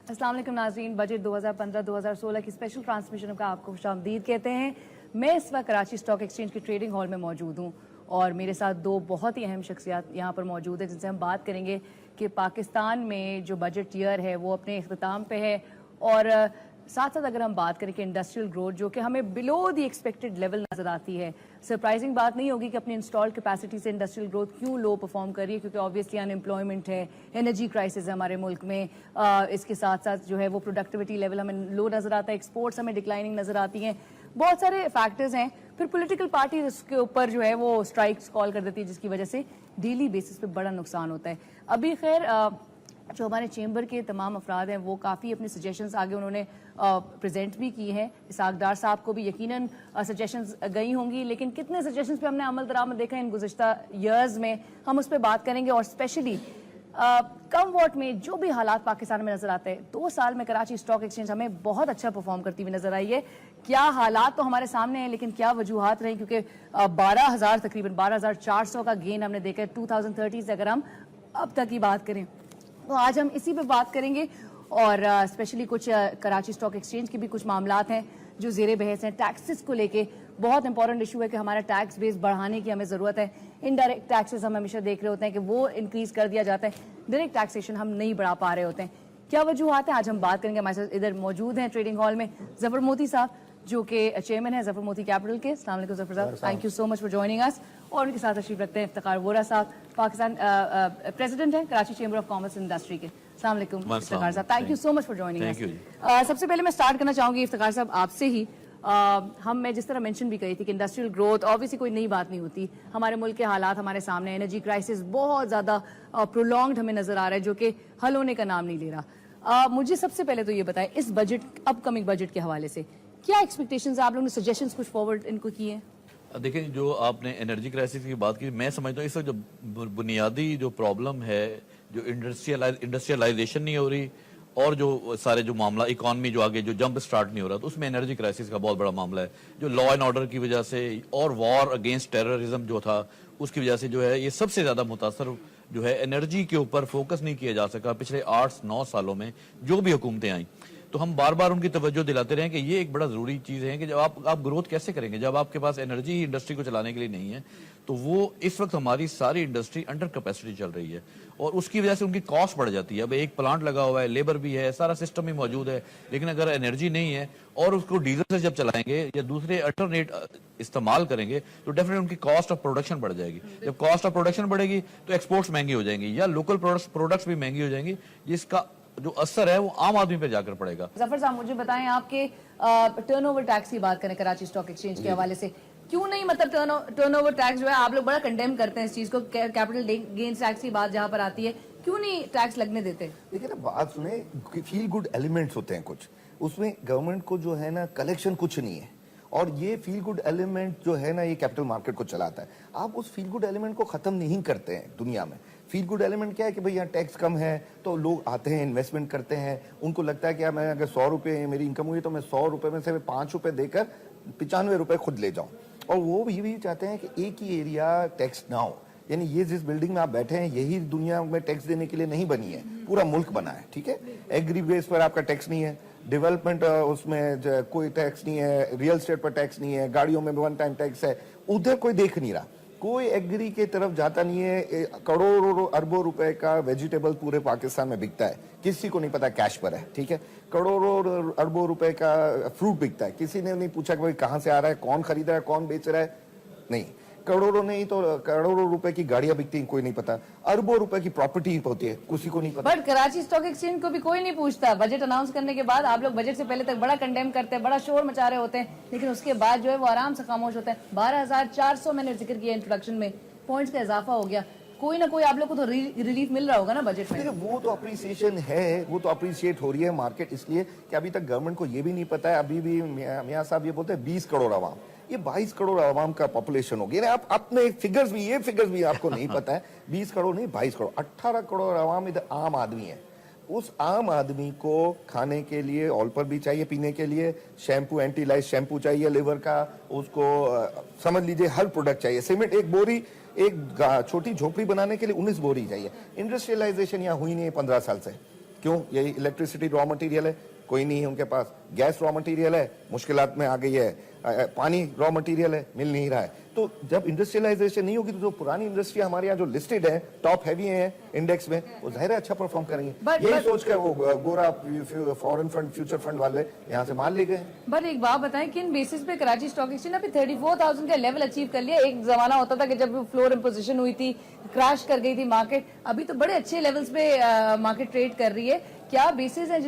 अस्सलाम वालेकुम नाज़रीन, बजट 2015-2016 की स्पेशल ट्रांसमिशन का आपको खुशामदीद कहते हैं। मैं इस वक्त कराची स्टॉक एक्सचेंज के ट्रेडिंग हॉल में मौजूद हूँ और मेरे साथ दो बहुत ही अहम शख्सियात यहाँ पर मौजूद हैं जिनसे हम बात करेंगे कि पाकिस्तान में जो बजट ईयर है वो अपने इख्तिताम पे है और साथ साथ अगर हम बात करें कि इंडस्ट्रियल ग्रोथ जो कि हमें बिलो द एक्सपेक्टेड लेवल नजर आती है, सरप्राइजिंग बात नहीं होगी कि अपनी इंस्टॉल्ड कैपेसिटी से इंडस्ट्रियल ग्रोथ क्यों लो परफॉर्म कर रही है, क्योंकि ऑब्वियसली अनएम्प्लॉयमेंट है, एनर्जी क्राइसिस है हमारे मुल्क में, इसके साथ साथ जो है वो प्रोडक्टिविटी लेवल हमें लो नजर आता है, एक्सपोर्ट्स हमें डिक्लाइनिंग नजर आती हैं, बहुत सारे फैक्टर्स हैं। फिर पॉलिटिकल पार्टी इसके ऊपर जो है वो स्ट्राइक्स कॉल कर देती है जिसकी वजह से डेली बेसिस पे बड़ा नुकसान होता है। अभी खैर जो हमारे चेंबर के तमाम अफराद हैं वो काफ़ी अपने सजेशंस आगे उन्होंने प्रेजेंट भी की हैं। इसहाक डार साहब को भी यकीनन सजेशंस गई होंगी, लेकिन कितने सजेशंस पे हमने अमल दरामद देखा इन गुज़िश्ता ईयर्स में, हम उस पर बात करेंगे। और स्पेशली कम वॉट में जो भी हालात पाकिस्तान में नजर आते हैं, 2 साल में कराची स्टॉक एक्सचेंज हमें बहुत अच्छा परफॉर्म करती हुई नजर आई है। क्या हालात तो हमारे सामने हैं, लेकिन क्या वजूहात रही, क्योंकि 12,000 तकरीबन 12,400 का गेन हमने देखा है 2013 से अगर हम अब तक की बात करें। तो आज हम इसी पे बात करेंगे और स्पेशली कुछ कराची स्टॉक एक्सचेंज के भी कुछ मामलात हैं जो ज़ेरे बहस हैं। टैक्सेस को लेके बहुत इंपॉर्टेंट इशू है कि हमारा टैक्स बेस बढ़ाने की हमें ज़रूरत है। इनडायरेक्ट टैक्सेस हम हमेशा देख रहे होते हैं कि वो इंक्रीज कर दिया जाता है, डायरेक्ट टैक्सेशन हम नहीं बढ़ा पा रहे होते हैं। क्या वजूहात है, आज हम बात करेंगे। हमारे साथ इधर मौजूद हैं ट्रेडिंग हॉल में जफर मोती साहब जो कि चेयरमैन है जफर मोती कैपिटल के। अस्सलाम वालेकुम जफर साहब, thank you so much for joining अस। और उनके साथ तशरीफ रखते हैं इफ्तिखार वोरा साहब, पाकिस्तान प्रेसिडेंट हैं Karachi chamber of commerce industry के। अस्सलाम वालेकुम इफ्तिखार साहब, thank you so much for joining अस। सबसे पहले मैं स्टार्ट करना चाहूंगी इफ्तिखार साहब आपसे ही। मैं जिस तरह मेंशन भी करी थी कि इंडस्ट्रियल ग्रोथ ऑब्वियसली कोई नई बात नहीं होती, हमारे मुल्क के हालात हमारे सामने, एनर्जी क्राइसिस बहुत ज़्यादा प्रोलॉन्ग्ड हमें नजर आ रहा है जो कि हल होने का नाम नहीं ले रहा। मुझे सबसे पहले तो ये बताएं, इस बजट अपकमिंग बजट के हवाले से क्या एक्सपेक्टेशंस, आप लोगों ने सजेशंस कुछ फॉरवर्ड इनको किए हैं? देखिए, जो आपने एनर्जी क्राइसिस की बात की, मैं समझता हूँ इस वक्त जो बुनियादी जो प्रॉब्लम है, जो इंडस्ट्रियलाइजेशन नहीं हो रही और जो सारे जो मामला इकॉनमी जो आगे जो जंप स्टार्ट नहीं हो रहा, तो उसमें एनर्जी क्राइसिस का बहुत बड़ा मामला है। जो लॉ एंड ऑर्डर की वजह से और वॉर अगेंस्ट टेररिज्म जो था उसकी वजह से जो है ये सबसे ज्यादा मुतासर जो है एनर्जी के ऊपर फोकस नहीं किया जा सका पिछले 8-9 सालों में जो भी हुकूमतें आई। तो हम बार बार उनकी तवज्जो दिलाते रहे कि ये एक बड़ा जरूरी चीज है कि जब आप ग्रोथ कैसे करेंगे जब आपके पास एनर्जी ही इंडस्ट्री को चलाने के लिए नहीं है। तो वो इस वक्त हमारी सारी इंडस्ट्री अंडर कैपेसिटी चल रही है और उसकी वजह से उनकी कॉस्ट बढ़ जाती है। अब एक प्लांट लगा हुआ है, लेबर भी है, सारा सिस्टम भी मौजूद है, लेकिन अगर एनर्जी नहीं है और उसको डीजल से जब चलाएंगे या दूसरे अल्टरनेट इस्तेमाल करेंगे तो डेफिनेटली उनकी कॉस्ट ऑफ प्रोडक्शन बढ़ जाएगी। जब कॉस्ट ऑफ प्रोडक्शन बढ़ेगी तो एक्सपोर्ट्स महंगी हो जाएंगी या लोकल प्रोडक्ट्स भी महंगी हो जाएंगी, जिसका जो असर है वो आम आदमी पे जाकर पड़ेगा। जफर साहब मुझे बताएं, आपके टर्नओवर टैक्स की बात करें कराची स्टॉक एक्सचेंज के हवाले से, क्यों नहीं, मतलब टर्नओवर टैक्स जो है आप लोग बड़ा कंडेम करते हैं इस चीज को, कैपिटल गेन्स टैक्स की बात जहां पर आती है, क्यों नहीं टैक्स लगने देते? देखिए ना, बात सुने, फील गुड एलिमेंट्स होते हैं कुछ, उसमें गवर्नमेंट को जो है ना कलेक्शन कुछ नहीं है और ये फील गुड एलिमेंट जो है ना ये कैपिटल मार्केट को चलाता है। आप उस फील गुड एलिमेंट को खत्म नहीं करते हैं दुनिया में। फील गुड एलिमेंट क्या है कि भाई यहाँ टैक्स कम है तो लोग आते हैं, इन्वेस्टमेंट करते हैं, उनको लगता है कि यार मैं अगर 100 रुपये मेरी इनकम हुई तो मैं 100 रुपये में से 5 रुपये देकर 95 रुपये खुद ले जाऊँ। और वो भी चाहते हैं कि एक ही एरिया टैक्स ना हो, यानी ये जिस बिल्डिंग में आप बैठे हैं यही दुनिया में टैक्स देने के लिए नहीं बनी है, पूरा मुल्क बना है, ठीक है। एग्री बेस पर आपका टैक्स नहीं है, डेवलपमेंट उसमें कोई टैक्स नहीं है, रियल स्टेट पर टैक्स नहीं है, गाड़ियों में 1 टाइम टैक्स है, उधर कोई देख नहीं रहा, कोई एग्री के तरफ जाता नहीं है। करोड़ों अरबों रुपए का वेजिटेबल पूरे पाकिस्तान में बिकता है, किसी को नहीं पता कैश पर है, ठीक है। करोड़ों अरबों रुपए का फ्रूट बिकता है, किसी ने नहीं पूछा कि भाई कहाँ से आ रहा है, कौन खरीद रहा है, कौन बेच रहा है, नहीं। करोड़ों नहीं तो करोड़ों रुपए की गाड़ियां बिकती हैं, कोई नहीं पता। अरबों रुपए की प्रॉपर्टी होती है, किसी को नहीं पता। बट कराची स्टॉक एक्सचेंज को भी कोई नहीं पूछता। बजट अनाउंस करने के बाद आप लोग बजट से पहले तक बड़ा कंडेम करते हैं, बड़ा शोर मचा रहे होते हैं, लेकिन उसके बाद जो है वो आराम से खामोश होता है। 12,400 मैंने जिक्र किया इंट्रोडक्शन में, पॉइंट्स का इजाफा हो गया, कोई ना कोई आप लोग को तो रिलीफ मिल रहा होगा ना बजट में। वो तो अप्रिसिएशन है, वो तो अप्रिशिएट हो रही है मार्केट, इसलिए कि अभी तक गवर्नमेंट को ये भी नहीं पता है। अभी भी मियां साहब ये बोलते हैं 20 करोड़ आवाम, ये 22 करोड़ आवाम का पॉपुलेशन हो गया। आप अपने फिगर्स भी आपको नहीं पता है, 20 करोड़ नहीं 22 करोड़, 18 करोड़ आवाम इधर आम आदमी है। उस आम आदमी को खाने के लिए ऑलपर भी चाहिए, पीने के लिए शैम्पू, एंटी लाइस शैम्पू चाहिए लिवर का, उसको समझ लीजिए हर प्रोडक्ट चाहिए। सीमेंट एक बोरी, एक छोटी झोपड़ी बनाने के लिए 19 बोरी चाहिए। इंडस्ट्रियलाइजेशन यहाँ हुई नहीं है 15 साल से, क्यों? ये इलेक्ट्रिसिटी रॉ मटेरियल है, कोई नहीं है उनके पास। गैस रॉ मटेरियल है, मुश्किलात में आ गई है। पानी रॉ मटेरियल है, मिल नहीं रहा है। तो जब इंडस्ट्रियलाइजेशन नहीं होगी तो जो पुरानी इंडस्ट्री हमारे यहाँ जो लिस्टेड है, टॉप हैवी है इंडेक्स में, वो जाहिर है अच्छा परफॉर्म करेंगे। यही सोच कर वो गोरा फॉरेन फंड, फ्यूचर फंड वाले यहाँ से माल ले गए। बट एक बात बताएं, किन बेसिस पे कराची स्टॉक एक्सचेंज अभी 34,000 का लेवल अचीव कर लिया? एक जमाना होता था कि जब फ्लोर इम्पोजिशन हुई थी, क्रैश कर गई थी मार्केट, अभी तो बड़े अच्छे लेवल्स पे मार्केट ट्रेड कर रही है। क्या बेसिस है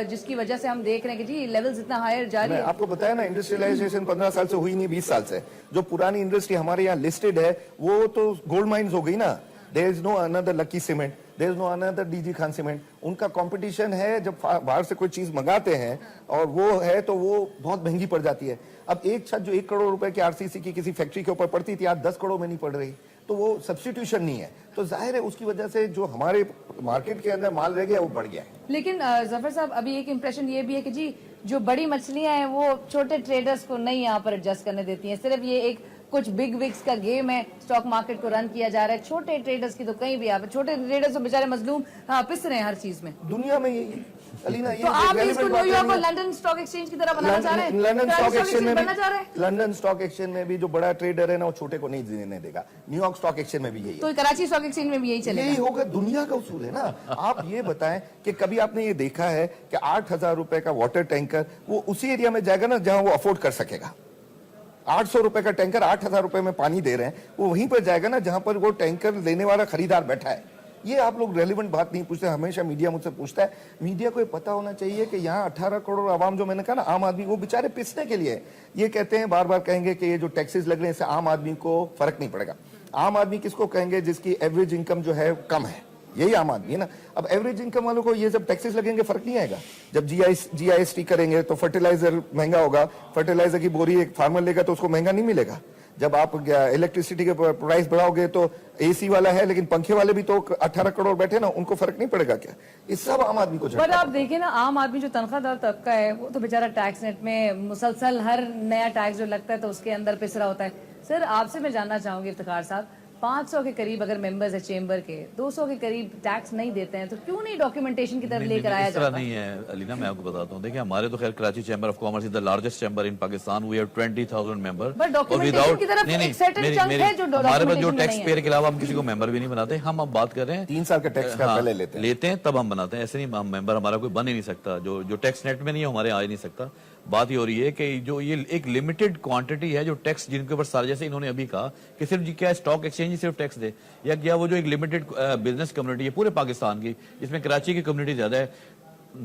जिसकी वजह से हम देख रहे हैं कि जी लेवल्स इतना हायर जारी है? आपको बताया ना, इंडस्ट्रियलाइजेशन 15 साल से हुई नहीं, 20 साल से। जो पुरानी इंडस्ट्री हमारे यहाँ लिस्टेड है वो तो गोल्ड माइंस हो गई ना। There is no another lucky cement, there is no another DG Khan cement. उनका कंपटीशन है, जब बाहर से कोई चीज मंगाते हैं और वो है तो वो बहुत महंगी पड़ जाती है। अब एक छत जो 1 करोड़ रुपए की आरसीसी की किसी फैक्ट्री के ऊपर पड़ती थी, आज 10 करोड़ में नहीं पड़ रही। तो वो सब्स्टिट्यूशन नहीं है, तो जाहिर है उसकी वजह से जो हमारे मार्केट के अंदर माल रह गया वो बढ़ गया है। लेकिन जफर साहब, अभी एक इम्प्रेशन ये भी है कि जी जो बड़ी मछलियां हैं वो छोटे ट्रेडर्स को नहीं यहाँ पर एडजस्ट करने देती हैं। सिर्फ ये एक कुछ बिग विग्स का गेम है, स्टॉक मार्केट को रन किया जा रहा है। छोटे ट्रेडर्स की तो कहीं भी आप, छोटे ट्रेडर्स तो बेचारे मजलूम पिस रहे हैं हर चीज में। दुनिया में यही है अलीना, ये तो आप इसको relevant बात न्यूयॉर्क और नहीं है। लंदन स्टॉक एक्सचेंज की तरह बनाना चाह रहे हैं? लंदन स्टॉक एक्सचेंज में बनना चाह रहे हैं? लंदन स्टॉक एक्सचेंज में भी जो बड़ा ट्रेडर है ना, वो छोटे को नहीं जीने देगा। न्यूयॉर्क स्टॉक एक्सचेंज में भी यही है। तो कराची स्टॉक एक्सचेंज में भी यही चलेगा? यही होगा, दुनिया का उसूल है ना। आप ये बताएं कि कभी आपने ये देखा है कि 8,000 रुपए का वाटर टैंकर वो उसी एरिया में जाएगा ना जहां वो अफोर्ड कर सकेगा। 800 रुपए का टैंकर 8,000 रुपए में पानी दे रहे हैं, वो वहीं पर जाएगा ना जहां पर वो टैंकर लेने वाला खरीदार बैठा है। ये आप लोग रेलिवेंट बात नहीं पूछते, हमेशा मीडिया मुझसे पूछता है। मीडिया को ये पता होना चाहिए कि यहाँ 18 करोड़ आवाम, जो मैंने कहा ना आम आदमी, वो बेचारे पिसने के लिए ये कहते हैं, बार बार कहेंगे कि ये जो टैक्सेस लग रहे हैं इससे आम आदमी को फर्क नहीं पड़ेगा। आम आदमी किसको कहेंगे? जिसकी एवरेज इनकम जो है कम है, यही आम आदमी है ना। अब एवरेज इनकम वालों को ये जब टैक्सेस लगेंगे फर्क नहीं आएगा। जब जीआईएसटी करेंगे तो फर्टिलाइजर महंगा होगा, फर्टिलाइजर की बोरी एक फार्मर लेगा तो उसको महंगा नहीं मिलेगा। जब आप इलेक्ट्रिसिटी के प्राइस बढ़ाओगे तो एसी वाला है लेकिन पंखे वाले भी तो 18 करोड़ बैठे ना, उनको फर्क नहीं पड़ेगा क्या? इस सब आम आदमी को झटका। पर आप देखिए ना, आम आदमी जो तनख्वाहदार तबका है वो तो बेचारा टैक्स नेट में मुसलसल हर नया टैक्स जो लगता है तो उसके अंदर पिस रहा होता है। सर आपसे मैं जानना चाहूंगी इफ्तिखार साहब, 500 के करीब अगर मेंबर्स है चेंबर के, 200 के करीब टैक्स नहीं देते हैं, तो क्यों नहीं डॉक्यूमेंटेशन की तरफ लेकर आया इस तरह जाता? नहीं है अलीना, मैं आपको बताता हूँ। देखिए हमारे तो खैर Karachi chamber of commerce is the largest chamber in Pakistan. We have 20,000 member. But documentation की तरफ एक certain chunk है जो हमारे पास जो documentation में टैक्स नहीं पेयर के अलावा हम किसी को मेंबर भी नहीं बनाते। हम अब बात कर रहे हैं 3 साल का टैक्स का पहले लेते हैं तब हम बनाते हैं। ऐसे नहीं मेंबर हमारा कोई बन ही नहीं सकता, जो टैक्स नेट में नहीं है हमारे आ ही नहीं सकता। बात ही हो रही है कि जो ये एक लिमिटेड क्वांटिटी है जो टैक्स जिनके ऊपर सारे, जैसे इन्होंने अभी कहा कि सिर्फ क्या स्टॉक एक्सचेंज ही सिर्फ टैक्स दे, या क्या वो जो एक लिमिटेड बिजनेस कम्युनिटी है पूरे पाकिस्तान की, जिसमें कराची की कम्युनिटी ज्यादा है।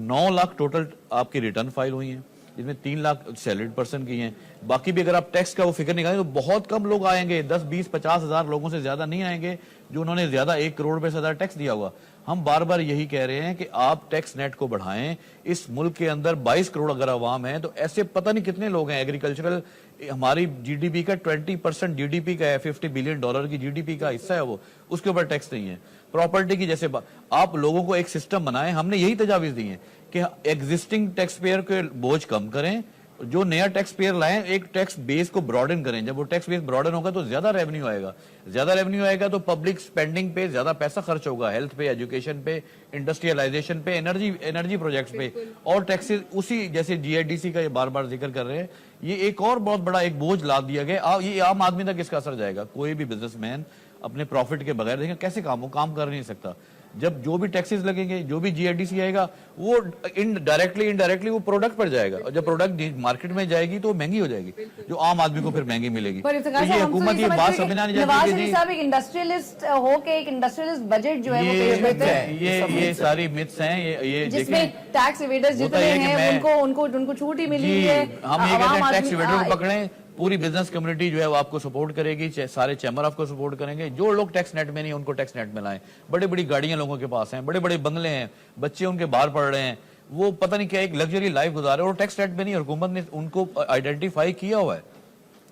9 लाख टोटल आपकी रिटर्न फाइल हुई है, जिसमें 3 लाख सैलरीड पर्सन की हैं। बाकी भी अगर आप टैक्स का वो फिगर निकालें तो बहुत कम लोग आएंगे, 10, 20, 50 हजार लोगों से ज्यादा नहीं आएंगे जो उन्होंने ज्यादा 1 करोड़ रुपए से ज्यादा टैक्स दिया होगा। हम बार बार यही कह रहे हैं कि आप टैक्स नेट को बढ़ाएं। इस मुल्क के अंदर 22 करोड़ अगर आवाम है तो ऐसे पता नहीं कितने लोग हैं। एग्रीकल्चरल हमारी जीडीपी का 20% जीडीपी का है, $50 बिलियन की जीडीपी का हिस्सा है वो, उसके ऊपर टैक्स नहीं है। प्रॉपर्टी की जैसे आप लोगों को एक सिस्टम बनाएं, हमने यही तजावीज दी है कि एग्जिस्टिंग टैक्स पेयर के बोझ कम करें, जो नया टैक्स पेयर लाएं, एक टैक्स बेस को ब्रॉडन करें। जब वो टैक्स बेस ब्रॉडन होगा तो ज्यादा रेवेन्यू आएगा, ज्यादा रेवेन्यू आएगा तो पब्लिक स्पेंडिंग पे ज्यादा पैसा खर्च होगा, हेल्थ पे, एजुकेशन पे, इंडस्ट्रियलाइजेशन पे, एनर्जी प्रोजेक्ट्स पे। और टैक्सेस उसी जैसे जीआईडीसी का ये बार बार जिक्र कर रहे हैं, ये एक और बहुत बड़ा एक बोझ लाद दिया गया। ये आम आदमी तक इसका असर जाएगा। कोई भी बिजनेसमैन अपने प्रॉफिट के बगैर देखें कैसे काम कर नहीं सकता। जब जो भी टैक्सेस लगेंगे, जो भी जीआईडीसी आएगा, वो इनडायरेक्टली वो प्रोडक्ट पर जाएगा, और जब प्रोडक्ट मार्केट में जाएगी तो महंगी हो जाएगी, जो आम आदमी को फिर महंगी मिलेगी। पर तो ये हुकूमत ये बात समझना नहीं नवाज चाहती शरीफ साहब एक इंडस्ट्रियलिस्ट हो के एक इंडस्ट्रियलिस्ट बजट जो है वो पेश करते हैं। ये सारी मिथ्स हैं। ये जिसमें टैक्स इवेडर्स जितने हैं उनको छूट ही मिली है। हम ये कहते हैं टैक्स इवेडर को पकड़ें, पूरी बिजनेस कम्युनिटी जो है वो आपको सपोर्ट करेगी, सारे चैम्बर आपको सपोर्ट करेंगे। जो लोग टैक्स नेट में नहीं उनको टैक्स नेट में लाएं। बड़ी बड़ी गाड़ियां लोगों के पास हैं, बड़े बड़े बंगले हैं, बच्चे उनके बाहर पढ़ रहे हैं, वो पता नहीं क्या एक लग्जरी लाइफ गुजार रहे हैं और टैक्स नेट में नहीं। हुकूमत ने उनको आइडेंटिफाई किया हुआ है।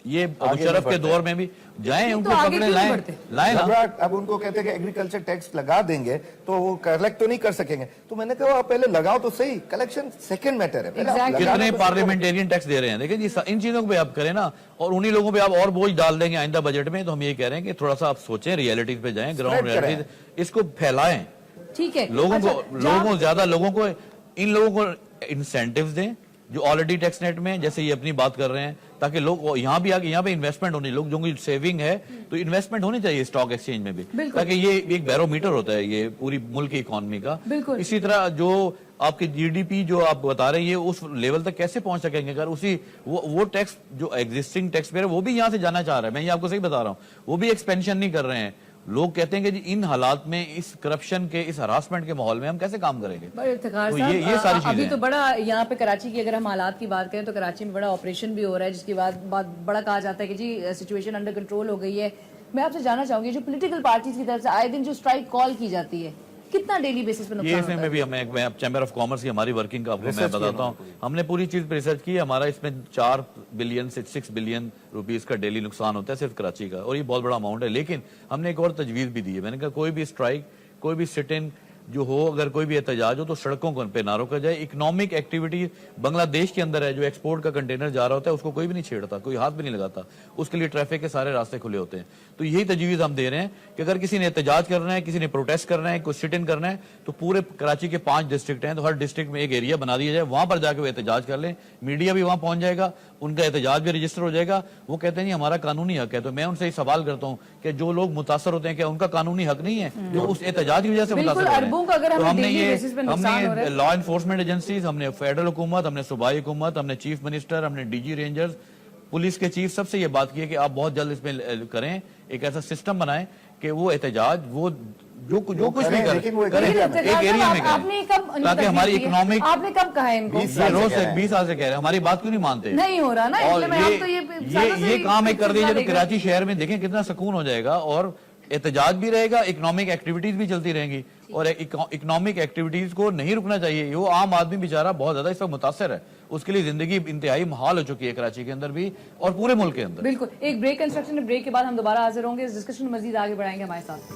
ये मुशर्रफ के दौर में भी जाएं, उनको पकड़े लाएं ना। अब उनको कहते हैं कि एग्रीकल्चर टैक्स लगा देंगे तो वो कलेक्ट तो नहीं कर सकेंगे। तो मैंने कहा आप पहले लगाओ तो सही, कलेक्शन सेकंड मैटर है। कितने पार्लियामेंटेरियन टैक्स दे रहे हैं, देखिए जी इन चीजों पे आप करें ना, और उन्हीं लोगों पे आप और बोझ डाल देंगे आइंदा बजट में। तो हम ये कह रहे हैं कि थोड़ा सा आप सोचें, रियलिटीज पे जाएं, ग्राउंड रियलिटीज, इसको फैलाएं। ٹھیک ہے لوگوں کو زیادہ لوگوں کو ان لوگوں کو انسینٹیوز دیں جو آلریڈی ٹیکس نیٹ میں جیسے یہ اپنی بات کر رہے ہیں تاکہ لوگ یہاں بھی آگے یہاں پہ انویسٹمنٹ ہونی لوگ جو سیونگ ہے تو انویسٹمنٹ ہونی چاہیے اسٹاک ایکسچینج میں بھی تاکہ یہ ایک بیرو میٹر ہوتا ہے یہ پوری ملک کی اکانومی کا. اسی طرح جو آپ کے جی ڈی پی جو آپ بتا رہے ہیں یہ اس لیول تک کیسے پہنچ سکیں گے اگر اسی وہ ٹیکس جو ایگزسٹنگ ٹیکس پیئر وہ بھی یہاں سے جانا چاہ رہا ہے. میں یہ آپ کو صحیح بتا رہا ہوں وہ بھی ایکسپینشن نہیں کر رہے ہیں. لوگ کہتے ہیں کہ جی ان حالات میں اس کرپشن کے اس ہراسمنٹ کے ماحول میں ہم کیسے کام کریں گے. یہ ساری چیزیں ابھی تو بڑا یہاں پہ کراچی کی اگر ہم حالات کی بات کریں تو کراچی میں بڑا آپریشن بھی ہو رہا ہے جس کی بات بڑا کہا جاتا ہے کہ جی سچویشن انڈر کنٹرول ہو گئی ہے. میں آپ سے جاننا چاہوں گی جو پولیٹیکل پارٹیز کی طرف سے آئے دن جو اسٹرائک کال کی جاتی ہے کتنا ڈیلی بیسس پہ نقصان ہوتا ہے؟ میں بھی ہمیں چیمبر آف کامرس کی ہماری ورکنگ کا آپ کو میں بتاتا ہوں. ہم نے پوری چیز پہ ریسرچ کی. ہمارا اس میں 4 بلین سے 6 بلین روپیز کا ڈیلی نقصان ہوتا ہے صرف کراچی کا اور یہ بہت بڑا اماؤنٹ ہے. لیکن ہم نے ایک اور تجویز بھی دی ہے. میں نے کہا کوئی بھی اسٹرائک کوئی بھی سٹ ان جو ہو اگر کوئی بھی احتجاج ہو تو سڑکوں پہ نہ روکا جائے. اکنامک ایکٹیویٹی بنگلہ دیش کے اندر ہے جو ایکسپورٹ کا کنٹینر جا رہا ہوتا ہے اس کو کوئی بھی نہیں چھیڑتا کوئی ہاتھ بھی نہیں لگاتا. اس کے لیے ٹریفک کے سارے راستے کھلے ہوتے ہیں. تو یہی تجویز ہم دے رہے ہیں کہ اگر کسی نے احتجاج کرنا ہے کسی نے پروٹیسٹ کرنا ہے کوئی سٹ ان کرنا ہے تو پورے کراچی کے 5 ڈسٹرکٹ ہیں تو ہر ڈسٹرکٹ میں ایک ایریا بنا دیا جائے وہاں پر جا کے وہ احتجاج کر لیں. میڈیا بھی وہاں پہنچ جائے گا ان کا احتجاج بھی رجسٹر ہو جائے گا. وہ کہتے ہیں ہمارا قانونی حق ہے. تو میں ان سے سوال کرتا ہوں کہ جو لوگ متاثر ہوتے ہیں کہ ان کا قانونی حق نہیں ہے جو اس احتجاج کی وجہ سے متاثر ہوتے ہیں. تو ہم نے لا انفورسمنٹ ایجنسیز ہم نے فیڈرل حکومت ہم نے صوبائی حکومت ہم نے چیف منسٹر ہم نے ڈی جی رینجرز پولیس کے چیف سب سے یہ بات کی ہے کہ آپ بہت جلد اس میں کریں ایک ایسا سسٹم بنائیں کہ وہ احتجاج وہ جو کچھ بھی کریں ایک ایریا میں کریں تاکہ ہماری اکنامک. آپ نے کب کہا ان کو؟ 20 سال سے کہہ رہے ہیں ہماری بات کیوں نہیں مانتے؟ نہیں ہو رہا نا. اور یہ کام ایک کر دیجیے تو کراچی شہر میں دیکھیں کتنا سکون ہو جائے گا اور احتجاج بھی رہے گا اکنامک ایکٹیویٹیز بھی چلتی رہیں گی. اور اکنامک ایکٹیویٹیز کو نہیں رکنا چاہیے. وہ عام آدمی بیچارہ بہت زیادہ اس وقت متاثر ہے. اس کے لیے زندگی انتہائی محال ہو چکی ہے کراچی کے اندر بھی اور پورے ملک کے اندر. بالکل. ایک بریک کنسٹرکشن بریک کے بعد ہم دوبارہ حاضر ہوں گے. اس ڈسکشن مزید آگے بڑھائیں گے ہمارے ساتھ.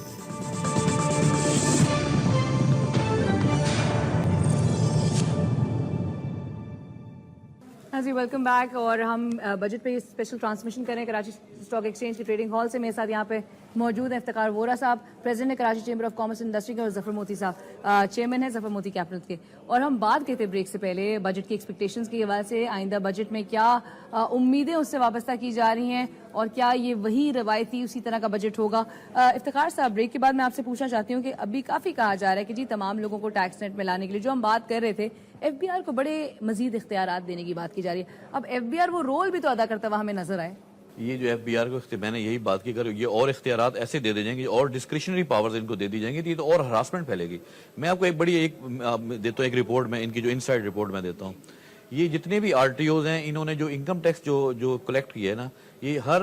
ہاں جی ویلکم بیک. اور ہم بجٹ پہ اسپیشل ٹرانسمیشن کریں کراچی اسٹاک ایکسچینج کی ٹریڈنگ ہال سے. میرے ساتھ یہاں پہ موجود ہیں افتخار وورا صاحب president Karachi chamber of commerce industry کے اور ظفر موتی صاحب چیئرمین ہیں ظفر موتی کیپٹل کے. اور ہم بات کرتے بریک سے پہلے بجٹ کی ایکسپیکٹیشنز کے حوالے سے آئندہ بجٹ میں کیا امیدیں اس سے وابستہ کی جا رہی ہیں اور کیا یہ وہی روایتی اسی طرح کا بجٹ ہوگا. افتخار صاحب بریک کے بعد میں آپ سے پوچھنا چاہتی ہوں کہ ابھی کافی کہا جا رہا ہے کہ جی تمام لوگوں کو ٹیکس نیٹ میں لانے کے لیے جو ہم بات کر رہے تھے ایف بی آر کو بڑے مزید اختیارات دینے کی بات کی جا رہی ہے. اب ایف بی آر وہ رول بھی تو ادا کرتا ہوا ہمیں نظر آئے. یہ جو ایف بی آر کو میں نے یہی بات کی یہ اور اختیارات ایسے دے جائیں گے اور ڈسکریشنری پاورز ان کو دے دی جائیں گی تو اور ہراسمنٹ پھیلے گی. میں آپ کو ایک بڑی دیتا ہوں ایک رپورٹ میں ان کی جو انسائڈ رپورٹ میں دیتا ہوں. یہ جتنے بھی آر ٹی اوز ہیں انہوں نے جو انکم ٹیکس جو کلیکٹ کیا ہے نا یہ ہر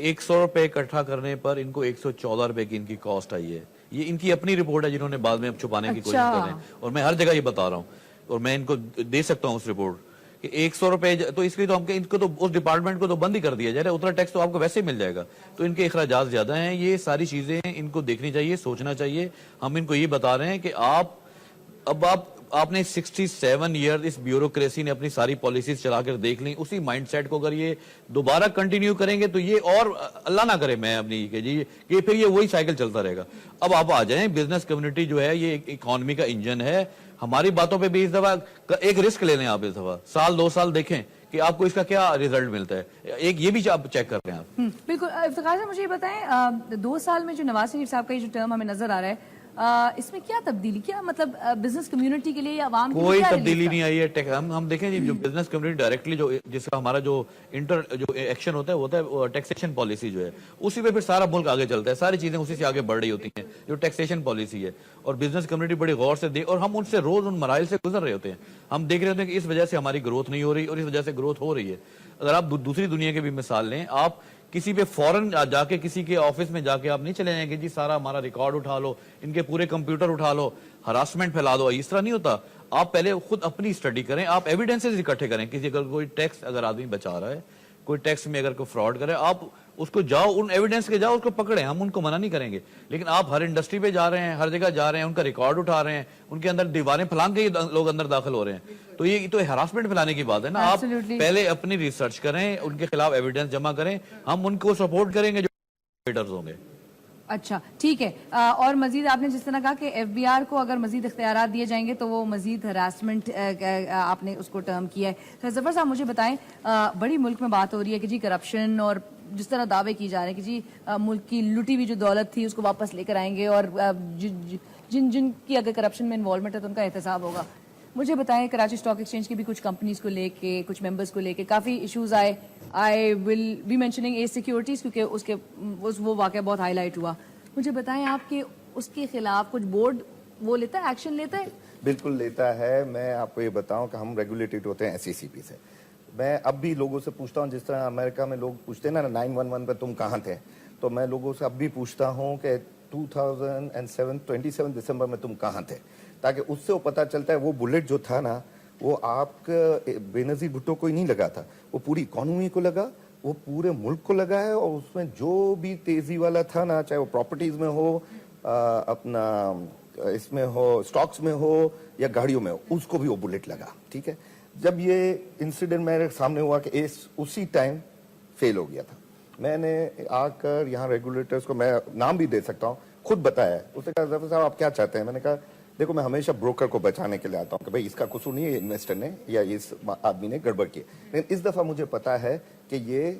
100 روپے اکٹھا کرنے پر ان کو 114 روپے کی ان کی کاسٹ آئی ہے. یہ ان کی اپنی رپورٹ ہے جنہوں نے بعد میں چھپانے کی کوشش کر رہے ہیں اور میں ہر جگہ یہ بتا رہا ہوں اور میں ان کو دے سکتا ہوں اس رپورٹ کہ 100 روپے تو اس لیے تو ہم ان کو تو اس ڈپارٹمنٹ کو تو بند ہی کر دیا جائے. اتنا ٹیکس تو آپ کو ویسے ہی مل جائے گا. تو ان کے اخراجات زیادہ ہیں. یہ ساری چیزیں ان کو دیکھنی چاہیے سوچنا چاہیے. ہم ان کو یہ بتا رہے ہیں کہ آپ نے 67 ایئر اس بیوروکریسی نے اپنی ساری پالیسیز چلا کر دیکھ لیں. اسی مائنڈ سیٹ کو اگر یہ دوبارہ کنٹینیو کریں گے تو یہ اور اللہ نہ کرے میں اپنی کہ جی کہ پھر یہ وہی سائیکل چلتا رہے گا. اب آپ آ جائیں بزنس کمیونٹی جو ہے یہ اکانومی کا انجن ہے. ہماری باتوں پہ بھی اس دفعہ ایک رسک لے لیں. آپ اس دفعہ سال 2 سال دیکھیں کہ آپ کو اس کا کیا ریزلٹ ملتا ہے. ایک یہ بھی آپ چیک کر رہے ہیں آپ. بالکل. افتخار صاحب مجھے یہ بتائیں 2 سال میں جو نواز شریف صاحب کا یہ جو ٹرم ہمیں نظر آ رہا ہے اس میں کیا تبدیلی کیا مطلب بزنس کمیونٹی کے لیے یا عوام کے لیے کوئی تبدیلی نہیں آئی ہے. ہم دیکھیں جی جو بزنس کمیونٹی ڈائریکٹلی جو جس کا ہمارا جو ایکشن ہوتا ہے ٹیکسیشن پالیسی جو ہے اسی پہ پھر سارا ملک آگے چلتا ہے. ساری چیزیں اسی سے آگے بڑھ رہی ہوتی ہیں جو ٹیکسیشن پالیسی ہے اور بزنس کمیونٹی بڑی غور سے اور ہم ان سے روز ان مراحل سے گزر رہے ہوتے ہیں. ہم دیکھ رہے ہوتے ہیں کہ اس وجہ سے ہماری گروتھ نہیں ہو رہی اور اس وجہ سے گروتھ ہو رہی ہے. اگر آپ دوسری دنیا کے بھی مثال لیں آپ کسی پہ فوراً جا کے کسی کے آفس میں جا کے آپ نہیں چلے جائیں کہ جی سارا ہمارا ریکارڈ اٹھا لو ان کے پورے کمپیوٹر اٹھا لو ہراسمنٹ پھیلا دو. اس طرح نہیں ہوتا. آپ پہلے خود اپنی اسٹڈی کریں. آپ ایویڈنسز اکٹھے کریں. کسی اگر کوئی ٹیکس اگر آدمی بچا رہا ہے کوئی ٹیکس میں اگر کوئی فراڈ کرے آپ اس کو جاؤ ان ایویڈنس کے جاؤ اس کو پکڑیں. ہم ان کو منع نہیں کریں گے لیکن آپ ہر انڈسٹری پہ جا رہے ہیں ہر جگہ جا رہے ہیں ان کا ریکارڈ اٹھا رہے ہیں ان کے اندر دیواریں پھلانگ کے لوگ اندر داخل ہو رہے ہیں. تو یہ تو ہراسمنٹ پھیلانے کی بات ہے نا. آپ پہلے اپنی ریسرچ کریں ان کے خلاف ایویڈنس جمع کریں. ہم ان کو سپورٹ کریں گے جو ہوں گے. اچھا ٹھیک ہے. اور مزید آپ نے جس طرح کہا کہ ایف بی آر کو اگر مزید اختیارات دیے جائیں گے تو وہ مزید ہراسمنٹ آپ نے اس کو ٹرم کیا ہے. تو ظفر صاحب مجھے بتائیں, بڑی ملک میں بات ہو رہی ہے کہ جی کرپشن اور جس طرح دعوے کی جا رہے ہیں کہ جی ملک کی لٹی ہوئی جو دولت تھی اس کو واپس لے کر آئیں گے اور جن کی اگر کرپشن میں انوالومنٹ ہے تو ان کا احتساب ہوگا. مجھے بتائیں کراچی اسٹاک ایکسچینج کی بھی کچھ کمپنیز کو لے کے, کچھ ممبرس کو لے کے کافی ایشوز آئے. I will be mentioning edge securities کیونکہ اس کے وہ واقعہ بہت ہائی لائٹ ہوا. مجھے بتائیں آپ کہ اس کے خلاف کچھ بورڈ وہ لیتا ہے, ایکشن لیتا ہے؟ بالکل لیتا ہے. میں آپ کو یہ بتاؤں کہ ہم ریگولیٹڈ ہوتے ہیں SECP سے. میں اب بھی لوگوں سے پوچھتا ہوں, جس طرح امریکہ میں لوگ پوچھتے ہیں نا 911 پہ تم کہاں تھے, تو میں لوگوں سے اب بھی پوچھتا ہوں کہ 27 دسمبر میں تم کہاں تھے, تاکہ اس سے وہ پتہ چلتا ہے وہ بلٹ جو تھا نا وہ آپ کے بے نظیر بھٹو کو ہی نہیں لگا تھا, وہ پوری اکانومی کو لگا, وہ پورے ملک کو لگا ہے. اور اس میں جو بھی تیزی والا تھا نا, چاہے وہ پراپرٹیز میں ہو, اپنا اس میں ہو, سٹاکس میں ہو یا گاڑیوں میں ہو, اس کو بھی وہ بلٹ لگا. ٹھیک ہے, جب یہ انسیڈنٹ میرے سامنے ہوا کہ اسی ٹائم فیل ہو گیا تھا, میں نے آ کر یہاں ریگولیٹرز کو, میں نام بھی دے سکتا ہوں, خود بتایا ہے. اس نے کہا ظفر صاحب آپ کیا چاہتے ہیں؟ میں نے کہا دیکھو میں ہمیشہ بروکر کو بچانے کے لیے آتا ہوں کہ بھائی اس کا قصور نہیں ہے انویسٹر نے یا اس آدمی نے گڑبڑ کی, لیکن اس دفعہ مجھے پتا ہے کہ یہ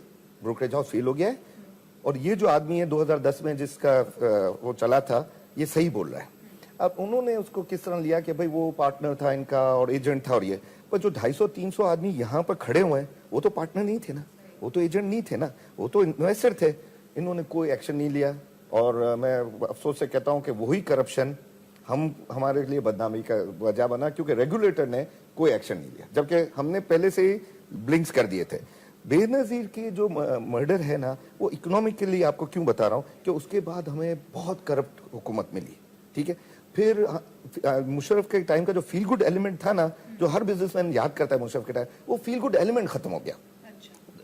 بروکریج ہاؤس فیل ہو گیا ہے, اور یہ جو آدمی ہے 2010 میں جس کا وہ چلا تھا یہ صحیح بول رہا ہے. اب انہوں نے اس کو کس طرح لیا کہ بھائی وہ پارٹنر تھا ان کا اور ایجنٹ تھا, اور یہ پر جو 250-300 آدمی یہاں پر کھڑے ہوئے ہیں وہ تو پارٹنر نہیں تھے نا, وہ تو ایجنٹ نہیں تھے نا, وہ تو انویسٹر تھے. انہوں نے کوئی ایکشن نہیں لیا, اور میں افسوس سے کہتا ہوں کہ وہی کرپشن ہمارے لیے بدنامی کا وجہ بنا, کیونکہ ریگولیٹر نے کوئی ایکشن نہیں لیا, جبکہ ہم نے پہلے سے ہی بلنکس کر دیے تھے. بے نظیر کی جو مرڈر ہے نا, وہ اکنامکلی آپ کو کیوں بتا رہا ہوں کہ اس کے بعد ہمیں بہت کرپٹ حکومت ملی. ٹھیک ہے, پھر مشرف کے ٹائم کا جو فیل گڈ ایلیمنٹ تھا نا, جو ہر بزنس مین یاد کرتا ہے مشرف کے ٹائم, وہ فیل گڈ ایلیمنٹ ختم ہو گیا.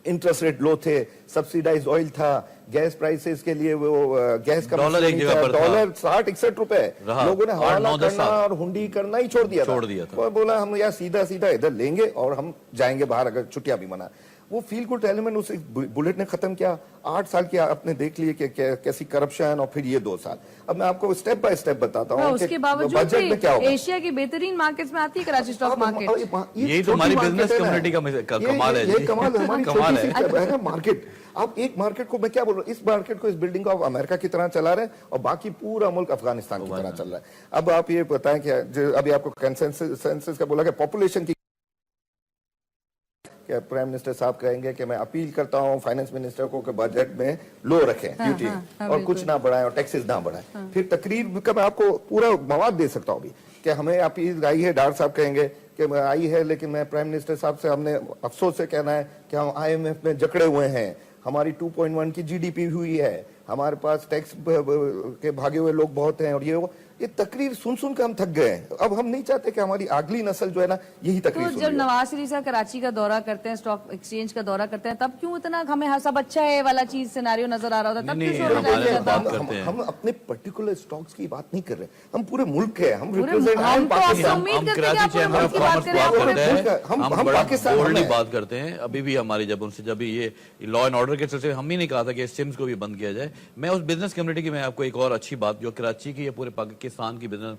انٹرسٹ ریٹ لو تھے, سبسیڈائز آئل تھا, گیس پرائسز کے لیے وہ گیس کا ڈالر ایک جگہ پر ڈالر 60-61 روپے, لوگوں نے حوالہ کرنا اور ہنڈی کرنا ہی چھوڑ دیا تھا. اور بولا ہم یا سیدھا ادھر لیں گے اور ہم جائیں گے باہر اگر چھٹیاں بھی منا. وہ فیل گڈ ایلیمنٹ اس بلٹ نے ختم کیا. 8 سال کی آپ نے دیکھ لیے کہ کیسی کرپشن, اور پھر یہ 2 سال. اب میں آپ کو اسٹیپ بائی اسٹیپ بتاتا ہوں اس کے باوجود ایشیا کی بہترین مارکیٹس میں آتی ہے کراچی اسٹاک مارکیٹ. یہی تو ہماری بزنس کمیونٹی کا کمال ہے. یہ کمال ہماری چھوٹی سی مارکیٹ. آپ ایک مارکیٹ کو, میں کیا بول رہا ہوں, اس مارکیٹ کو اس بلڈنگ کو آپ امریکہ کی طرح چلا رہے ہیں, اور باقی پورا ملک افغانستان کی طرح چل رہا ہے. اب آپ یہ بتائیں کہ ابھی آپ کو سینسس کا بولا کہ پاپولیشن کی, کہ پرائم منسٹر صاحب کہیں گے کہ میں اپیل کرتا ہوں فائنانس منسٹر کو کہ بجٹ میں لو رکھیں ڈیوٹی, اور کچھ نہ بڑھائیں اور ٹیکسز نہ بڑھائیں. پھر تقریر کا میں آپ کو پورا مواد دے سکتا ہوں ابھی کہ ہمیں اپیل آئی ہے, ڈاکٹر صاحب کہیں گے کہ آئی ہے, لیکن میں پرائم منسٹر صاحب سے ہم نے افسوس سے کہنا ہے کہ ہم IMF میں جکڑے ہوئے ہیں, ہماری 2.1 کی GDP ہوئی ہے, ہمارے پاس ٹیکس کے بھاگے ہوئے لوگ بہت ہیں, اور یہ تقریر سن کر ہم تھک گئے ہیں. اب ہم نہیں چاہتے کہ ہماری اگلی نسل جو ہے نا یہی تقریر سن. جب نواز شریف صاحب کراچی کا دورہ کرتے ہیں, اسٹاک ایکسچینج کا دورہ کرتے ہیں, تب کیوں اتنا ہمیں سب اچھا ہے والا چیز سیناریو نظر آ رہا ہوتا ہے؟ تب کیوں شور مچایا جاتا ہے؟ ہم اپنے پرٹیکولر اسٹاکس کی بات نہیں کر رہے, ہم پورے ملک ہے, ہم بات کرتے ہیں. ابھی بھی ہماری جب ان سے جب یہ لا اینڈ آرڈر کے سلسلے ہم ہی نہیں کہا تھا کہ سمز کو بھی بند کیا جائے. میں اس بزنس کمیونٹی کی, میں آپ کو ایک اور اچھی بات جو کراچی کی یا پورے پاکستان کی بزنس,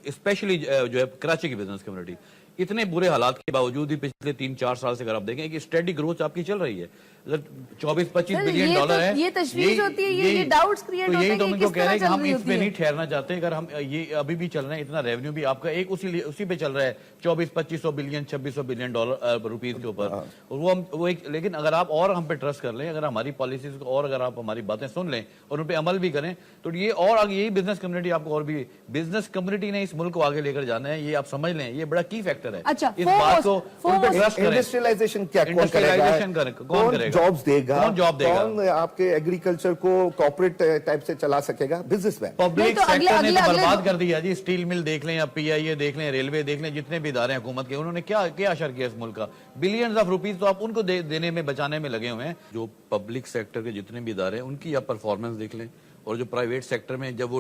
اسپیشلی جو ہے کراچی کی بزنس کمیونٹی, اتنے برے حالات کے باوجود بھی پچھلے 3-4 سال سے اگر آپ دیکھیں کہ اسٹیڈی گروتھ آپ کی چل رہی ہے. اگر 24-25 بلین ڈالر ہے, یہ تشویش ہوتی ہے, یہ ڈاؤٹس کریٹ ہوتے ہیں. یہی تو ہم ان کو کہہ رہے ہیں کہ ہم اس پہ نہیں ٹھہرنا چاہتے. اگر ہم یہ ابھی بھی چل رہے ہیں, اتنا ریونیو بھی آپ کا ایک اسی پہ چل رہا ہے 2400-2500 بلین 2600 بلین ڈالر روپیز کے اوپر, اور وہ ایک, لیکن اگر آپ اور ہم پہ ٹرسٹ کر لیں, اگر ہماری پالیسیز کو اور اگر آپ ہماری باتیں سن لیں اور ان پہ عمل بھی کریں, تو یہ اور آگے یہی بزنس کمیونٹی آپ کو, اور بھی بزنس کمیونٹی نے اس ملک کو آگے لے کر جانا ہے. یہ آپ سمجھ لیں, یہ بڑا کی فیکٹر ہے. اس بات کو ان پہ ٹرسٹ کریں. انڈسٹریلائزیشن کیا کون کرے گا, کون جابز دے گا, کون آپ کے ایگریکلچر کو کارپوریٹ ٹائپ سے چلا سکے گا؟ Businessman. پبلک سیکٹر نے تو برباد کر دیا جی. اسٹیل مل دیکھ لیں یا PIA دیکھ لیں, ریلوے دیکھ لیں, جتنے بھی ادارے حکومت کے, انہوں نے کیا اشر کیا اس ملک کا؟ بلینز آف روپیز تو آپ ان کو دینے میں, بچانے میں لگے ہوئے ہیں. جو پبلک سیکٹر کے جتنے بھی ادارے ہیں ان کی آپ پرفارمنس دیکھ لیں, اور جو پرائیویٹ سیکٹر میں جب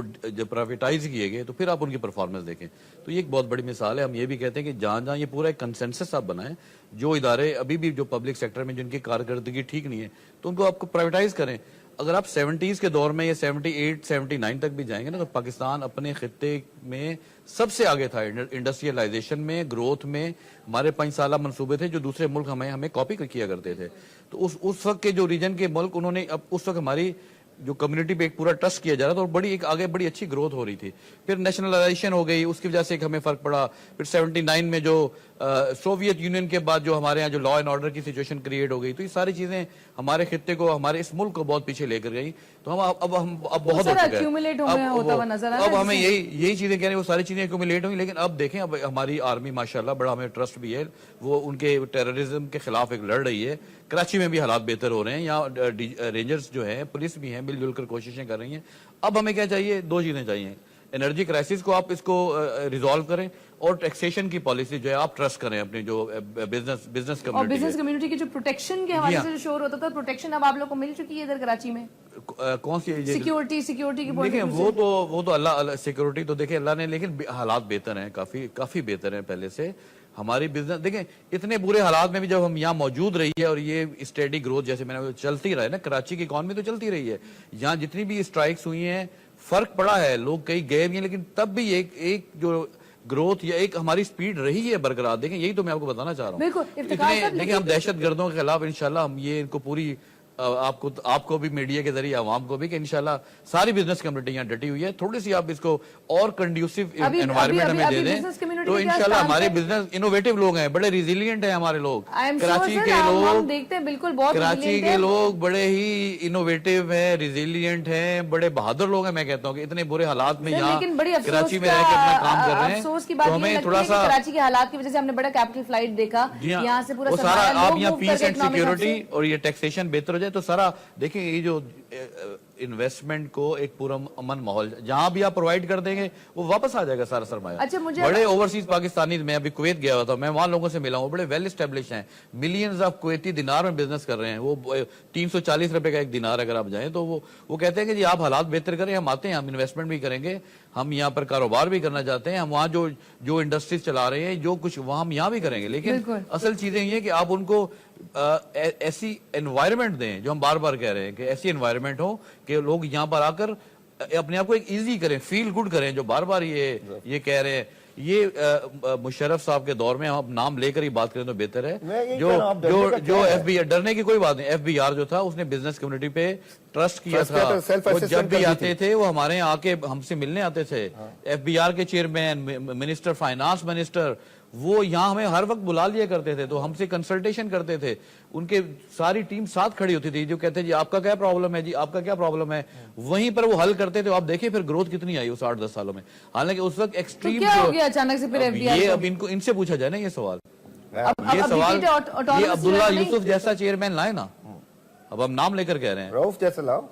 پرائیویٹائز کیے گئے تو پھر آپ ان کی پرفارمنس دیکھیں. تو یہ ایک بہت بڑی مثال ہے. ہم یہ بھی کہتے ہیں کہ جہاں یہ پورا ایک کنسنسس آپ بنائیں, جو ادارے ابھی بھی جو پبلک سیکٹر میں جن کی کارکردگی ٹھیک نہیں ہے تو ان کو آپ کو پرائیویٹائز کریں. اگر آپ 70s کے دور میں یا 78 79 تک بھی جائیں گے نا تو پاکستان اپنے خطے میں سب سے آگے تھا انڈسٹریلائزیشن میں, گروتھ میں. ہمارے 5 سالہ منصوبے تھے جو دوسرے ملک ہمیں کاپی کیا کرتے تھے. تو اس وقت کے جو ریجن کے ملک انہوں نے اس وقت ہماری جو کمیونٹی پہ ایک پورا ٹرسٹ کیا جا رہا تھا اور ایک آگے بڑی اچھی گروتھ ہو رہی تھی. پھر نیشنلائزیشن ہو گئی, اس کی وجہ سے ایک ہمیں فرق پڑا. پھر 79 میں جو سوویت یونین کے بعد جو ہمارے یہاں جو لا اینڈ آرڈر کی سچویشن کریٹ ہو گئی, تو یہ ساری چیزیں ہمارے خطے کو, ہمارے اس ملک کو بہت پیچھے لے کر گئی. تو ہم اب بہت ہو چکا ہے. اب ہمیں یہی چیزیں کہہ رہے ہیں, وہ ساری چیزیں ایکومولیٹ ہوئی. لیکن اب دیکھیں اب ہماری آرمی ماشاءاللہ بڑا ہمیں ٹرسٹ بھی ہے, وہ ان کے ٹیررزم کے خلاف ایک لڑ رہی ہے. کراچی میں بھی حالات بہتر ہو رہے ہیں, یہاں رینجرز جو ہیں, پولیس بھی ہیں, مل جل کر کوششیں کر رہی ہیں. اب ہمیں کیا چاہیے, 2 چیزیں چاہیے. انرجی کرائسس کو آپ اس کو ریزالو کریں, اور ٹیکسیشن کی پالیسی جو ہے آپ ٹرسٹ کریں اپنی جو بزنس کمیونٹی کی جو پروٹیکشن کے حوالے سے جو شور ہوتا تھا, پروٹیکشن اب آپ لوگ کو مل چکی ہے ادھر کراچی میں. کون سی سیکیورٹی کی دیکھیں وہ تو اللہ سیکیورٹی تو دیکھیں اللہ نے, لیکن حالات بہتر ہیں, کافی بہتر ہیں پہلے سے. ہماری بزنس دیکھیں اتنے برے حالات میں بھی جب ہم یہاں موجود رہی ہے, اور یہ اسٹیڈی گروتھ جیسے میں نے چلتی رہا ہے نا, کراچی کی اکانومی تو چلتی رہی ہے. یہاں جتنی بھی اسٹرائکس ہوئی ہیں فرق پڑا ہے, لوگ کئی گئے بھی ہیں, لیکن تب بھی ایک جو گروتھ یا ایک ہماری سپیڈ رہی ہے برقرار. دیکھیں یہی تو میں آپ کو بتانا چاہ رہا ہوں. دیکھیں ہم دہشت گردوں کے خلاف انشاءاللہ ہم یہ ان کو پوری آپ کو بھی میڈیا کے ذریعے عوام کو بھی کہ انشاءاللہ ساری بزنس کمیونٹی یہاں ڈٹی ہوئی ہے. تھوڑی سی آپ اس کو اور کنڈیوسیو انوائرمنٹ ہمیں دے دیں تو انشاءاللہ ہمارے بزنس انوویٹو لوگ ہیں, بڑے ریزیلینٹ ہیں ہمارے لوگ. کراچی کے لوگ بڑے ہی انوویٹو ہیں, ریزیلینٹ ہیں, بڑے بہادر لوگ ہیں. میں کہتا ہوں کہ اتنے برے حالات میں یہاں کراچی میں رہ کے اپنا کام کر رہے ہیں. تو ہمیں تھوڑا سا کراچی کے حالات کی وجہ سے ہم نے بڑا کیپٹل فلائٹ دیکھا, یہاں سے پورا سارا آپ یہاں پیس اینڈ سیکیورٹی اور یہ ٹیکسیشن بہتر ہو جائے تو سارا دیکھیں یہ جو انویسٹمنٹ کو ایک پورا امن ماحول جہاں بھی آپ پرووائڈ کر دیں گے وہ واپس آ جائے گا سارا سرمایہ. بڑے اوورسیز پاکستانی, میں ابھی کویت گیا ہوا تھا, میں وہاں لوگوں سے ملا ہوں, بڑے ویل اسٹیبلش ہیں, ملینز آف کویتی دینار میں بزنس کر رہے ہیں. وہ 340 روپے کا ایک دینار اگر آپ جائیں تو وہ کہتے ہیں کہ جی آپ حالات بہتر کریں, ہم آتے ہیں, ہم انویسٹمنٹ بھی کریں گے, ہم یہاں پر کاروبار بھی کرنا چاہتے ہیں, ہم وہاں جو انڈسٹریز چلا رہے ہیں جو کچھ وہاں ہم یہاں بھی کریں گے. لیکن اصل چیزیں یہ کہ آپ ان کو ایسی انوائرمنٹ دیں جو ہم بار بار کہہ رہے ہیں کہ ایسی انوائرمنٹ ہو کہ لوگ یہاں پر آ کر اپنے آپ کو ایک ایزی کریں, فیل گڈ کریں. جو بار بار یہ کہہ رہے ہیں, یہ مشرف صاحب کے دور میں ہم نام لے کر ہی بات کریں تو بہتر ہے. جو ایف بی آر, ڈرنے کی کوئی بات نہیں, ایف بی آر جو تھا اس نے بزنس کمیونٹی پہ ٹرسٹ کیا تھا. وہ جب بھی آتے تھے وہ ہمارے یہاں آ کے ہم سے ملنے آتے تھے. ایف بی آر کے چیئرمین, منسٹر, فائنانس منسٹر, وہ یہاں ہمیں ہر وقت بلا لیا کرتے تھے, تو ہم سے کنسلٹیشن کرتے تھے. ان کے ساری ٹیم ساتھ کھڑی ہوتی تھی, جو کہتے ہیں جی آپ کا کیا پرابلم ہے, جی آپ کا کیا پرابلم ہے, وہیں پر وہ حل کرتے تھے. آپ دیکھیں پھر گروتھ کتنی آئی اس 8-10 سالوں میں. حالانکہ اس وقت ایکسٹریم یہ اب ان سے پوچھا جائے نا یہ سوال, یہ عبداللہ یوسف جیسا چیئرمین لائے نا, اب ہم نام لے کر کہہ رہے ہیں, رؤف جیسا لاؤ,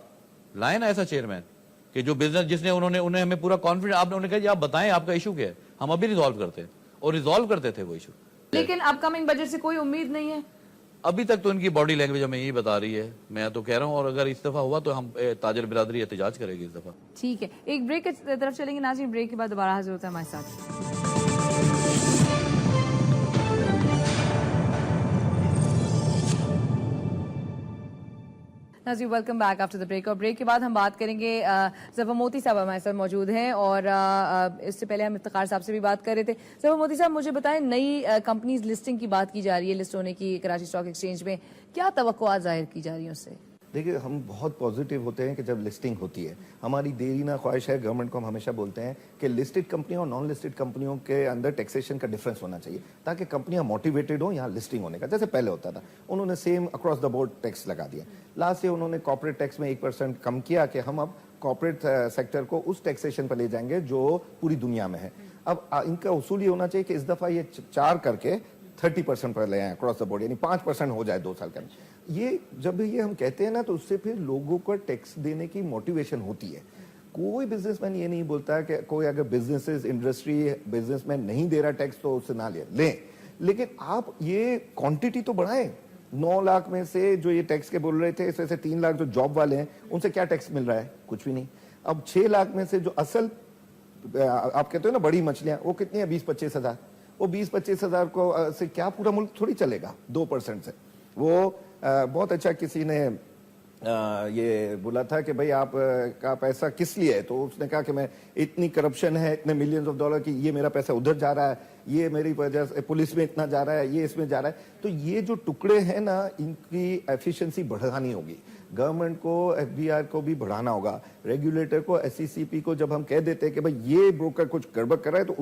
لائے نا ایسا چیئرمین کہ جو بزنس جس نے انہیں ہمیں پورا کانفیڈنس, آپ نے انہیں کہا جی آپ بتائیں آپ کا ایشو کیا ہے, ہم ابھی ریزالو کرتے ہیں, اور ریزالو کرتے تھے وہ ایشو. لیکن اپ کمنگ بجٹ سے کوئی امید نہیں ہے ابھی تک. تو ان کی باڈی لینگویج ہمیں یہی بتا رہی ہے, میں تو کہہ رہا ہوں, اور اگر اس دفعہ ہوا تو ہم تاجر برادری احتجاج کرے گی اس دفعہ. ٹھیک ہے, ایک بریک کی طرف چلیں گے ناظرین, بریک کے بعد دوبارہ حاضر ہوتا ہے ہمارے ساتھ. ناظرین welcome back after the break. اور بریک کے بعد ہم بات کریں گے, ظفر موتی صاحب ہمارے ساتھ موجود ہیں, اور اس سے پہلے ہم افتخار صاحب سے بھی بات کر رہے تھے. ظفر موتی صاحب مجھے بتائیں, نئی کمپنیز لسٹنگ کی بات کی جا رہی ہے, لسٹ ہونے کی کراچی اسٹاک ایکسچینج میں, کیا توقعات ظاہر کی جا رہی ہیں اس سے؟ دیکھیں ہم بہت پازیٹیو ہوتے ہیں کہ جب لسٹنگ ہوتی ہے. ہماری دیرینہ خواہش ہے, گورنمنٹ کو ہم ہمیشہ بولتے ہیں کہ لسٹڈ کمپنیوں اور نان لسٹڈ کمپنیوں کے اندر ٹیکسیشن کا ڈفرنس ہونا چاہیے, تاکہ کمپنیاں موٹیویٹڈ ہوں یہاں لسٹنگ ہونے کا, جیسے پہلے ہوتا تھا. انہوں نے same across the board tax لگا دیا. لاسٹ سے انہوں نے کارپوریٹ ٹیکس میں 1% کم کیا کہ ہم اب کارپوریٹ سیکٹر کو اس ٹیکسیشن پر لے جائیں گے جو پوری دنیا میں ہے. اب ان کا اصول یہ ہونا چاہیے کہ اس دفعہ یہ 4 کر کے 30% پر لے آئیں اکراس دا بورڈ, یعنی 5% ہو جائے 2 سال کا. یہ جب یہ ہم کہتے ہیں نا تو اس سے پھر لوگوں کو ٹیکس دینے کی موٹیویشن ہوتی ہے. کوئی بزنس مین یہ نہیں بولتا کہ کوئی اگر بزنسز انڈسٹری بزنس مین نہیں دے رہا ٹیکس تو اس سے نہ لیں, لیکن آپ یہ کوانٹٹی تو بڑھائیں. 9 لاکھ میں سے جو یہ ٹیکس کے بول رہے تھے, اس میں سے 3 لاکھ جو جاب والے ہیں ان سے کیا ٹیکس مل رہا ہے, کچھ بھی نہیں. اب 6 لاکھ میں سے جو اصل آپ کہتے ہو نا بڑی مچھلیاں, وہ کتنی ہیں, 20-25 ہزار. وہ 20-25 ہزار کو سے کیا پورا ملک تھوڑی چلے گا 2% سے. وہ بہت اچھا کسی نے ये बोला था कि भाई आप का पैसा किस लिए है, तो उसने कहा कि मैं इतनी करप्शन है, इतने मिलियंस ऑफ डॉलर की, ये मेरा पैसा उधर जा रहा है, ये मेरी वजह से पुलिस में इतना जा रहा है, ये इसमें जा रहा है। तो ये जो टुकड़े हैं ना, इनकी एफिशिएंसी बढ़ानी होगी। गवर्नमेंट को, एफबीआर को भी बढ़ाना होगा, रेगुलेटर को, एससीसीपी को। जब हम कह देते हैं कि भाई ये ब्रोकर कुछ गड़बड़ कर रहा है, तो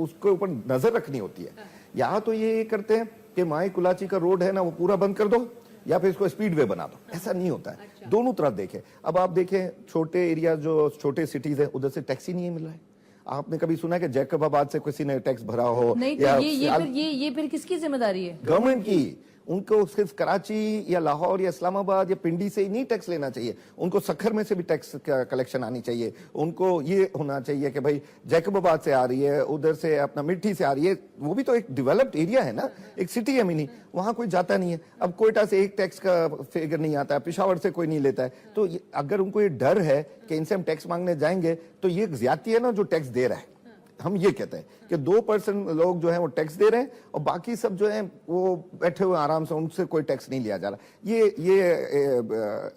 उसके ऊपर नजर रखनी होती है। यहाँ तो ये करते हैं कि माई कुलाची का रोड है ना, वो पूरा बंद कर दो या फिर इसको स्पीड वे बना दो। ऐसा नहीं होता है। दोनों तरफ देखें। अब आप देखें छोटे एरिया, जो छोटे सिटीज है, उधर से टैक्स ही नहीं मिल रहा है। आपने कभी सुना है कि जैकबाबाद से किसी ने टैक्स भरा हो? नहीं, तो ये फिर किसकी जिम्मेदारी है? गवर्नमेंट की। उनको सिर्फ कराची या लाहौर या इस्लामाबाद या पिंडी से ही नहीं टैक्स लेना चाहिए, उनको सखर में से भी टैक्स कलेक्शन आनी चाहिए। उनको ये होना चाहिए कि भाई जैकबाबाद से आ रही है, उधर से अपना मिट्टी से आ रही है, वो भी तो एक डेवलप्ड एरिया है ना, एक सिटी है मिनी, वहां कोई जाता नहीं है। अब कोयटा से एक टैक्स का फिगर नहीं आता है, पिशावर से कोई नहीं लेता है। तो अगर उनको ये डर है कि इनसे हम टैक्स मांगने जाएंगे तो ये ज्यादती है ना जो टैक्स दे रहा है। हम ये कहते हैं कि 2% लोग जो हैं वो टैक्स दे रहे हैं और बाकी सब जो हैं वो बैठे हुए आराम से, उनसे कोई टैक्स नहीं लिया जा रहा। ये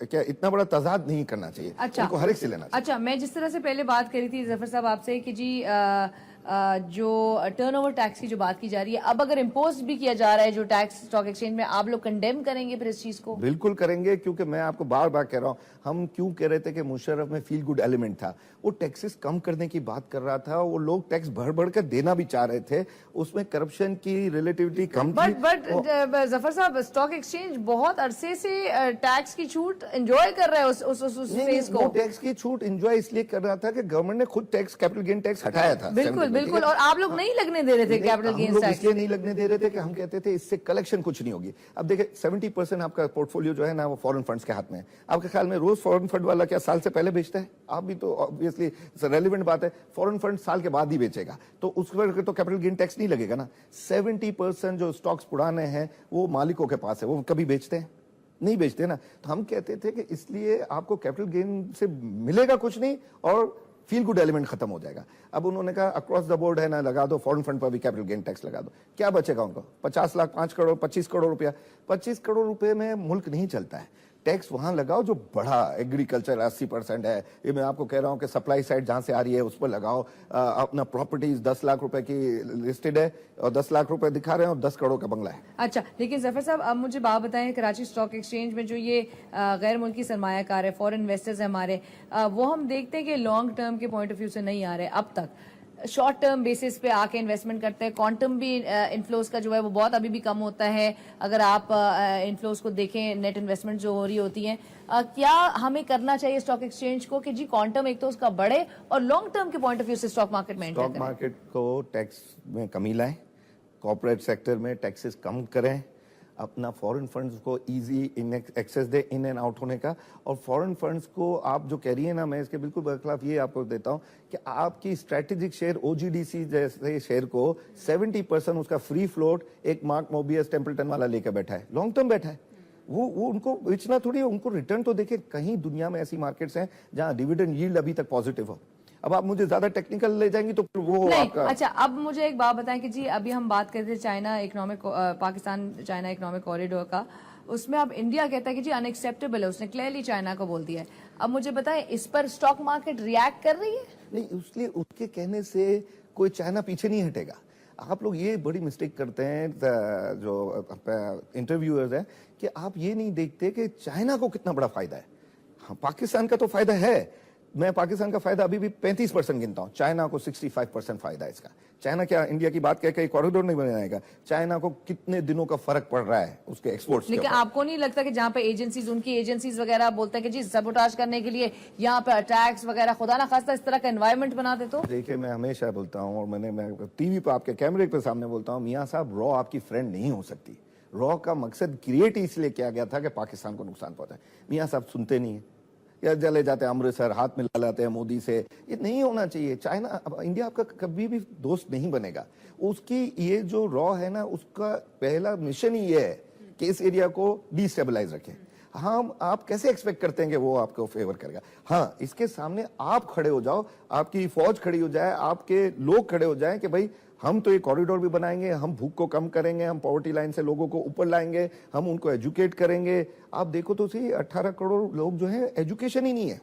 क्या इतना बड़ा तजाद नहीं करना चाहिए। अच्छा, उनको हर एक से लेना चाहिए। अच्छा, मैं जिस तरह से पहले बात करी थी जफर साहब आपसे कि जी जो टर्नओवर टैक्स की जो बात की जा रही है, अब अगर इम्पोज भी किया जा रहा है जो टैक्स स्टॉक एक्सचेंज में, आप लोग कंडेम करेंगे फिर इस चीज को? बिल्कुल करेंगे, क्योंकि मैं आपको बार बार कह रहा हूं, हम क्यों कह रहे थे कि मुशर्रफ में फील गुड एलिमेंट था। वो टैक्सेस कम करने की बात कर रहा था, वो लोग टैक्स भर भर कर देना भी चाह रहे थे, उसमें करप्शन की रिलेटिविटी कम थी। बट जफर साहब, स्टॉक एक्सचेंज बहुत अरसे से टैक्स की छूट एंजॉय कर रहा है उस फेज को। टैक्स की छूट एंजॉय इसलिए कर रहा था कि गवर्नमेंट ने खुद टैक्स, कैपिटल गेन टैक्स हटाया था। बिल्कुल बिल्कुल, और आप लोग नहीं लगने दे रहे थे कैपिटल गेन्स टैक्स। इसलिए नहीं लगने दे रहे थे कि हम कहते थे इससे कलेक्शन कुछ नहीं होगी। अब देखिए 70% आपका पोर्टफोलियो जो है ना, वो फॉरेन फंड्स के हाथ में है। आपके ख्याल में रोज फॉरेन फंड वाला क्या साल से पहले बेचता है? आप भी तो ऑब्वियसली रेलिवेंट बात है, फॉरेन फंड साल के बाद ही बेचेगा, तो उस पर तो कैपिटल गेन टैक्स नहीं लगेगा ना। 70% जो स्टॉक्स पुराने हैं वो मालिकों के पास है, वो कभी बेचते हैं? नहीं बेचते ना। तो हम कहते थे कि इसलिए आपको कैपिटल गेन से मिलेगा कुछ नहीं और फील गुड एलिमेंट खत्म हो जाएगा। अब उन्होंने कहा अक्रॉस द बोर्ड है ना, लगा दो फॉरेन फंड पर भी कैपिटल गेन टैक्स लगा दो। क्या बचेगा उनको? 50 लाख, 5 करोड़, 25 करोड़ रुपया। 25 करोड़ रुपए में मुल्क नहीं चलता है। टैक्स वहां लगाओ जो बड़ा एग्रीकल्चर 80% है। ये मैं आपको कह रहा हूं कि सप्लाई साइड जहां से आ रही है उस पर लगाओ। अपना प्रॉपर्टीज 10 लाख रुपए की लिस्टेड है और 10 लाख रुपए दिखा रहे हैं और 10 करोड़ का बंगला है। अच्छा, लेकिन जफर साहब अब मुझे बात बताएं, कराची स्टॉक एक्सचेंज में जो ये गैर मुल्की सरमायाकार है, फॉरेन इन्वेस्टर्स है हमारे, वो हम देखते हैं कि लॉन्ग टर्म के पॉइंट ऑफ व्यू से नहीं आ रहे अब तक, शॉर्ट टर्म बेसिस पे आके इन्वेस्टमेंट करते हैं। क्वांटम भी इनफ्लोज का जो है वो बहुत अभी भी कम होता है। अगर आप इनफ्लोज को देखें, नेट इन्वेस्टमेंट जो हो रही होती है, क्या हमें करना चाहिए स्टॉक एक्सचेंज को कि जी क्वांटम एक तो उसका बढ़े और लॉन्ग टर्म के पॉइंट ऑफ व्यू से स्टॉक मार्केट में स्टॉक मार्केट को टैक्स में कमी लाएं, कॉर्पोरेट सेक्टर में टैक्सेस कम करें, अपना फॉरेन फंड्स को इजी एक्सेस दे इन एंड आउट होने का। और फॉरेन फंड्स को आप जो कह रही है ना, मैं इसके बिल्कुल बरखिलाफ ये आपको देता हूं कि आपकी स्ट्रेटेजिक शेयर ओजीडीसी जैसे शेयर को 70% उसका फ्री फ्लोट एक मार्क मोबियस टेम्पल्टन वाला लेकर बैठा है, लॉन्ग टर्म बैठा है। वो उनको बेचना थोड़ी है, उनको रिटर्न तो देखे। कहीं दुनिया में ऐसी मार्केट्स हैं जहां डिविडेंड यील्ड अभी तक पॉजिटिव हो। अब आप मुझे ज्यादा टेक्निकल ले जाएंगी तो फिर वो नहीं। आपका। अच्छा, अब मुझे एक बात बताएं कि जी अभी हम बात करते थे China economic, Pakistan China economic corridor का, उसमें अब इंडिया कहता है कि जी अनएक्सेप्टेबल है, उसने क्लियरली चाइना को बोल दिया है। अब मुझे बताएं इस पर स्टॉक मार्केट रिएक्ट कर रही है? नहीं, उसलिए उसके कहने से कोई चाइना पीछे नहीं हटेगा। आप लोग ये बड़ी मिस्टेक करते हैं जो इंटरव्यूअर्स हैं कि आप ये नहीं देखते कि चाइना को कितना बड़ा फायदा है। हाँ, पाकिस्तान का तो फायदा है। मैं पाकिस्तान का फायदा अभी भी 35% गिनता हूं, चाइना को 65% फायदा है इसका। चाइना क्या इंडिया की बात कह के कॉरिडोर नहीं बनाएगा? चाइना को कितने दिनों का फर्क पड़ रहा है उसके एक्सपोर्ट्स। लेकिन आपको नहीं लगता कि जहां पे एजेंसीज, उनकी एजेंसीज वगैरह बोलते हैं कि जी सबोटाज करने के लिए यहाँ पे अटैक्स वगैरह, खुदा ना खास्ता इस तरह का एनवायरमेंट बना दे? तो देखिए, मैं हमेशा बोलता हूँ और मैं टीवी पर आपके कैमरे के सामने बोलता हूँ, मियाँ साहब रॉ आपकी फ्रेंड नहीं हो सकती। रॉ का मकसद क्रिएट इसलिए किया गया था कि पाकिस्तान को नुकसान पहुंचाए। मियाँ साहब सुनते नहीं है या चले जाते हैं अमृतसर, हाथ मिला लाते हैं मोदी से। ये नहीं होना चाहिए। चाइना, इंडिया आपका कभी भी दोस्त नहीं बनेगा। उसकी ये जो रॉ है ना, उसका पहला मिशन ही ये है कि इस एरिया को डिस्टेबलाइज रखें। हम आप कैसे एक्सपेक्ट करते हैं कि वो आपको फेवर करेगा? हाँ, इसके सामने आप खड़े हो जाओ, आपकी फौज खड़ी हो जाए, आपके लोग खड़े हो जाएं कि भाई हम तो ये कॉरिडोर भी बनाएंगे, हम भूख को कम करेंगे, हम पॉवर्टी लाइन से लोगों को ऊपर लाएंगे, हम उनको एजुकेट करेंगे। आप देखो तो सही 18 करोड़ लोग जो है एजुकेशन ही नहीं है,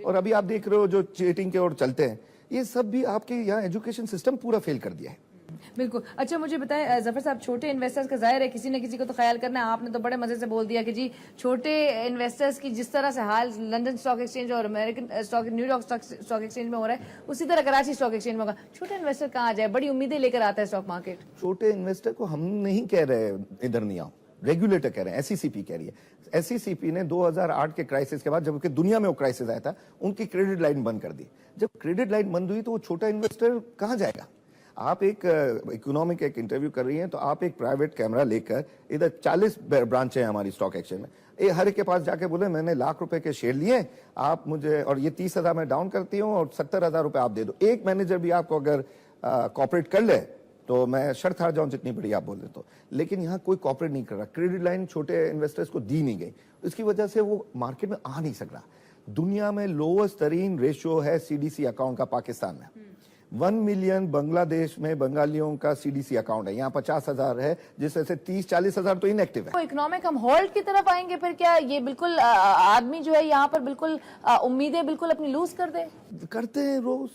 और अभी आप देख रहे हो जो चीटिंग की ओर चलते हैं, ये सब भी आपके यहाँ एजुकेशन सिस्टम पूरा फेल कर दिया है। बिल्कुल। अच्छा मुझे बताएं जफर साहब, छोटे इन्वेस्टर्स का जाहिर है किसी न किसी को तो ख्याल करना है। आपने तो बड़े मजे से बोल दिया कि जी छोटे इन्वेस्टर्स की जिस तरह से हाल लंदन स्टॉक एक्सचेंज और American stock New York stock exchange में हो रहा है, उसी तरह कराची स्टॉक एक्सचेंज में होगा। छोटे इन्वेस्टर कहाँ जाए, बड़ी उम्मीदें लेकर आता है स्टॉक मार्केट। छोटे इन्वेस्टर को हम नहीं कह रहे इधर नहीं आओ, रेगुलेटर कह रहे हैं, एसईसीपी कह रही है। एसईसीपी ने 2008 के क्राइसिस के बाद, जबकि दुनिया में वो क्राइसिस आया था, उनकी क्रेडिट लाइन बंद कर दी। जब क्रेडिट लाइन बंद हुई तो वो छोटा इन्वेस्टर कहाँ जाएगा? आप एक इकोनॉमिक एक इंटरव्यू कर रही हैं, तो आप एक प्राइवेट कैमरा लेकर, इधर 40 ब्रांच है हमारी स्टॉक एक्सचेंज में, हर एक के पास जाके बोले मैंने लाख रुपए के शेयर लिए, आप मुझे, और ये 30,000 में डाउन करती हूँ और 70,000 रुपए आप दे दो। एक मैनेजर भी आपको अगर कॉपरेट कर ले तो मैं शर्त हार जाऊं जितनी बड़ी आप बोल दे तो। लेकिन यहाँ कोई कॉपरेट नहीं कर रहा, क्रेडिट लाइन छोटे इन्वेस्टर्स को दी नहीं गई, इसकी वजह से वो मार्केट में आ नहीं सक रहा। दुनिया में लोवेस्ट तरीन रेशियो है सीडीसी अकाउंट का पाकिस्तान में। 1 मिलियन बांग्लादेश में बंगालियों का सीडीसी अकाउंट है, यहाँ 50,000 है, जिसमें से 30-40 हजार तो इनएक्टिव है। तो इकोनॉमिक हम हॉल्ट की तरफ आएंगे फिर क्या? ये बिल्कुल आदमी जो है यहाँ पर बिल्कुल उम्मीदें बिल्कुल अपनी लूज कर दे। करते हैं, रोज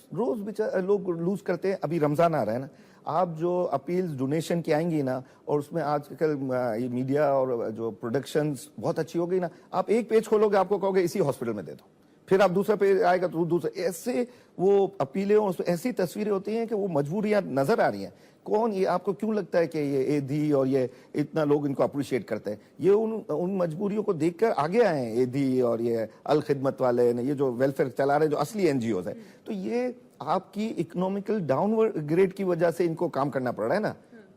लोग लूज करते हैं। अभी रमजान आ रहा है ना, आप जो अपील्स डोनेशन की आएंगी ना, और उसमें आजकल ये मीडिया और जो प्रोडक्शंस बहुत अच्छी हो गई ना, आप एक पेज खोलोगे आपको कहोगे इसी हॉस्पिटल में दे दो, फिर आप दूसरा पेज आएगा तो दूसरा, ऐसे वो अपीलें और ऐसी तस्वीरें होती हैं कि वो मजबूरियां नजर आ रही हैं। कौन ये आपको क्यों लगता है कि ये एधी और ये इतना लोग इनको अप्रिशिएट करते हैं? ये उन मजबूरियों को देखकर आगे आए हैं एधी और ये अल खिदमत वाले, ये जो वेलफेयर चला रहे हैं, जो असली एनजीओ है। तो ये आपकी इकोनॉमिकल डाउनवर्ड ग्रेड की वजह से इनको काम करना पड़ रहा है ना।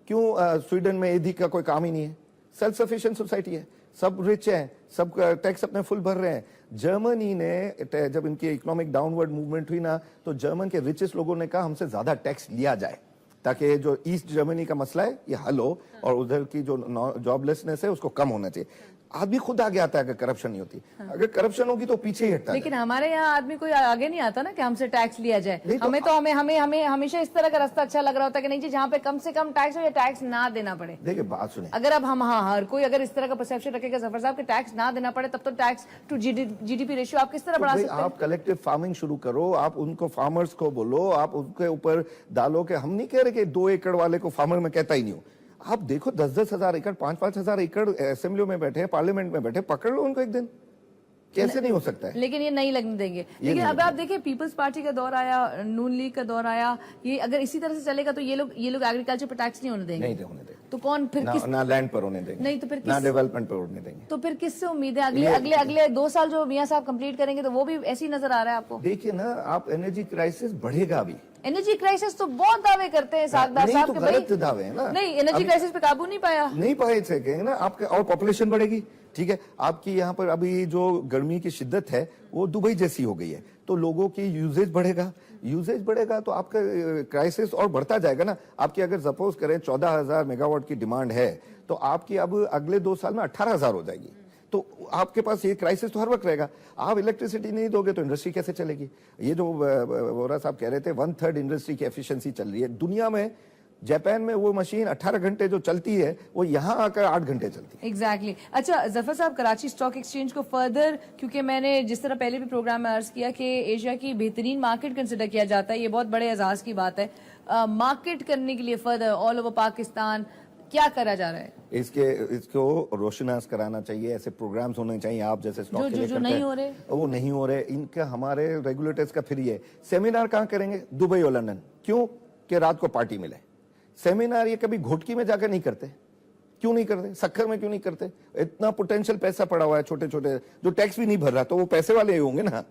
क्यों स्वीडन में एधी का कोई काम ही नहीं है, सेल्फ सफिशिएंट सोसाइटी है, सब रिच हैं, सब टैक्स अपने फुल भर रहे हैं। जर्मनी ने जब इनकी इकोनॉमिक डाउनवर्ड मूवमेंट हुई ना, तो जर्मन के रिचेस्ट लोगों ने कहा हमसे ज्यादा टैक्स लिया जाए, ताकि जो ईस्ट जर्मनी का मसला है ये हल हो, और उधर की जो जॉबलेसनेस है उसको कम होना चाहिए। आदमी खुद आगे आता है अगर करप्शन नहीं होती। अगर करप्शन होगी तो पीछे ही हटता है। लेकिन हमारे यहाँ आदमी कोई आगे नहीं आता ना कि हमसे टैक्स लिया जाए। हमें हमेशा इस तरह का रास्ता अच्छा लग रहा होता है कि नहीं जी जहाँ पे कम से कम टैक्स हो या टैक्स ना देना पड़े। देखिए बात सुनिए, अगर अब हम हर कोई अगर इस तरह का परसेप्शन रखेगा जफर साहब कि टैक्स ना देना पड़े, तब तो टैक्स टू जीडीपी रेशियो आप किस तरह बढ़ा सकते हैं? आप कलेक्टिव फार्मिंग शुरू करो, आप उनको फार्मर्स को बोलो, आप उनके ऊपर डालो कि हम नहीं कह रहे कि 2 एकड़ वाले को फार्मर में कहता ही नहीं हो। आप देखो 10-10 हजार एकड़, 5-5 हजार एकड़ असेंबलियों में बैठे, पार्लियामेंट में बैठे, पकड़ लो उनको एक दिन। कैसे नहीं हो सकता है? लेकिन ये नहीं लगने देंगे। लेकिन अब आप देखिए पीपल्स पार्टी का दौर आया, नून लीग का दौर आया, ये अगर इसी तरह से चलेगा तो ये लोग एग्रीकल्चर पर टैक्स नहीं होने देंगे। नहीं होने देंगे तो कौन फिर ना लैंड पर होने देंगे, नहीं तो फिर ना डेवलपमेंट पर होने देंगे। तो फिर किससे उम्मीद है? अगले 2 साल जो मियां साहब कंप्लीट करेंगे तो वो भी ऐसे ही नजर आ रहा है आपको? देखिए ना, आप एनर्जी क्राइसिस बढ़ेगा अभी। एनर्जी क्राइसिस तो बहुत दावे करते हैं सागदार साहब के, गलत दावे हैं ना। नहीं, एनर्जी क्राइसिस पे काबू नहीं पाए सकेंगे ना आपके, और पॉपुलेशन बढ़ेगी। ठीक है, आपकी यहाँ पर अभी जो गर्मी की शिद्दत है वो दुबई जैसी हो गई है, तो लोगों की यूजेज बढ़ेगा तो आपका क्राइसिस और बढ़ता जाएगा ना। आपकी अगर सपोज करें 14,000 मेगावाट की डिमांड है, तो आपकी अब अगले 2 साल में 18,000 हो जाएगी। तो आपके पास ये क्राइसिस तो हर वक्त रहेगा। आप इलेक्ट्रिसिटी नहीं दोगे तो इंडस्ट्री कैसे चलेगी? ये जो वोरा साहब कह रहे थे 1/3 इंडस्ट्री की एफिशिएंसी चल रही है दुनिया में। जापान में वो मशीन 18 घंटे जो चलती है वो यहाँ आकर 8 घंटे चलती है। एग्जैक्टली। अच्छा जफर साहब, कराची स्टॉक एक्सचेंज को फर्दर, क्योंकि मैंने जिस तरह पहले भी प्रोग्राम में अर्ज किया कि एशिया की बेहतरीन मार्केट कंसिडर किया जाता है, ये बहुत बड़े एजाज की बात है। मार्केट करने के लिए फर्दर ऑल ओवर पाकिस्तान क्या करा जा रहा है? इसको रोशनास कराना चाहिए, ऐसे प्रोग्राम्स होने चाहिए। आप जैसे स्टॉक के लिए जो नहीं हो रहे, वो नहीं हो रहे, इनका हमारे रेगुलेटर्स का फिर ये सेमिनार कहाँ करेंगे? दुबई और लंदन। क्यों? कि रात को पार्टी मिले। सेमिनार ये कभी घोटकी में जाकर नहीं करते, क्यों नहीं करते? सक्खर में क्यों नहीं करते? इतना पोटेंशियल पैसा पड़ा हुआ है, छोटे छोटे जो टैक्स भी नहीं भर रहा, तो वो पैसे वाले ही होंगे ना।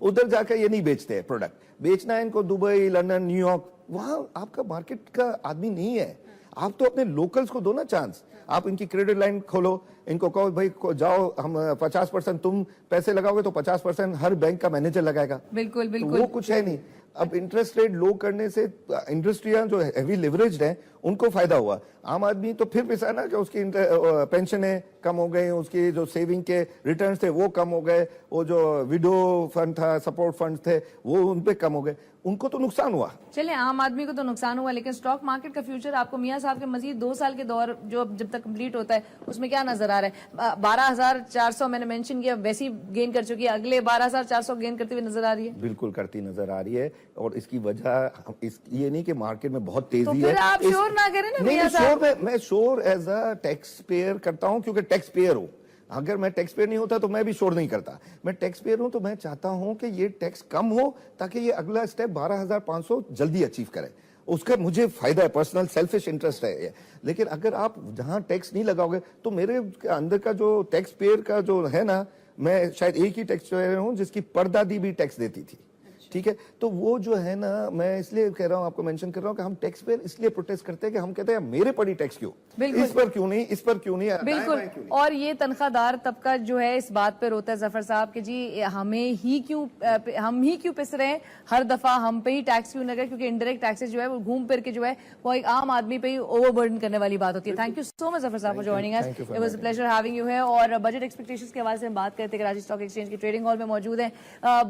उधर जाकर ये नहीं बेचते प्रोडक्ट। बेचना है इनको दुबई, लंदन, न्यूयॉर्क, वहां आपका मार्केट का आदमी नहीं है। आप तो अपने लोकल्स को दो ना चांस। आप इनकी क्रेडिट लाइन खोलो, इनको कहो भाई जाओ, हम 50% तुम पैसे लगाओगे तो 50% हर बैंक का मैनेजर लगाएगा। बिल्कुल तो वो कुछ है नहीं। अब इंटरेस्ट रेट लो करने से इंडस्ट्रियां जो हैवी लिवरेज्ड हैं उनको फायदा हुआ। आम आदमी तो फिर पिसा ना कि उसकी पेंशनें कम हो गई, उसकी जो सेविंग के रिटर्न्स थे वो कम हो गए, वो जो विडो फंड था, सपोर्ट फंड थे, वो उन पे कम हो गए, उनको तो नुकसान हुआ। चलिए, आम आदमी को तो नुकसान हुआ, लेकिन स्टॉक मार्केट का फ्यूचर आपको मियां साहब के मजीद 2 साल के दौर जो जब तक कंप्लीट होता है उसमें क्या नजर आ रहा है? 12,400 मैंने मेंशन किया, वैसी गेन कर चुकी है, अगले 12,400 गेन करती हुई नजर आ रही है। बिल्कुल करती नजर आ रही है, और इसकी वजह ये नहीं कि मार्केट में बहुत तेजी तो है। फिर आप श्योर ना करें ना नहीं, मियां साहब। मैं sure as a taxpayer करता हूं, क्योंकि टैक्स पेयर हूं। अगर मैं टैक्स पेयर नहीं होता तो मैं भी श्योर नहीं करता। मैं टैक्स पेयर हूं तो मैं चाहता हूं कि ये टैक्स कम हो, ताकि ये अगला स्टेप 12,500 जल्दी अचीव करे। उसका मुझे फायदा है, पर्सनल सेल्फिश इंटरेस्ट है ये। लेकिन अगर आप जहां टैक्स नहीं लगाओगे तो मेरे अंदर का जो टैक्स पेयर का जो है ना, मैं शायद एक ही टैक्स पेयर हूं जिसकी परदादी भी टैक्स देती थी। ठीक है, तो वो जो है ना, मैं इसलिए कह रहा हूं, आपको मेंशन कर रहा हूं कि हम टैक्स पेयर इसलिए प्रोटेस्ट करते हैं कि हम कहते हैं मेरे पर ही टैक्स क्यों, इस पर क्यों नहीं, इस पर क्यों नहीं, बिल्कुल। और ये तनख्वाहदार तबका जो है इस बात पे रोता है जफर साहब कि जी हम ही क्यों पिस रहे हैं, हर दफा हम पे ही टैक्स क्यों लगे, क्योंकि इनडायरेक्ट टैक्सेस जो है वो घूम फिर के जो है वो एक आम आदमी पे ही ओवरबर्डन करने वाली बात होती है। Thank you so much Zafar साहब for joining us, it was a pleasure having you है। और बजट एक्सपेक्टेशंस के हवाले से हम बात करते हैं, कराची स्टॉक एक्सचेंज की ट्रेडिंग हॉल में मौजूद है।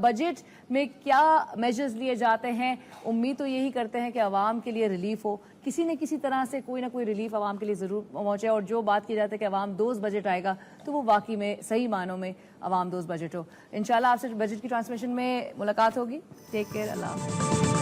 बजट में क्या मेजर्स लिए जाते हैं? उम्मीद तो यही करते हैं कि आवाम के लिए रिलीफ हो, किसी न किसी तरह से कोई ना कोई रिलीफ आवाम के लिए जरूर पहुंचे। और जो बात की जाती है कि आवाम दोस्त बजट आएगा, तो वो वाकई में सही मानों में आवाम दोस्त बजट हो। इंशाल्लाह आपसे बजट की ट्रांसमिशन में मुलाकात होगी। टेक केयर, अल्लाह हाफ़िज़।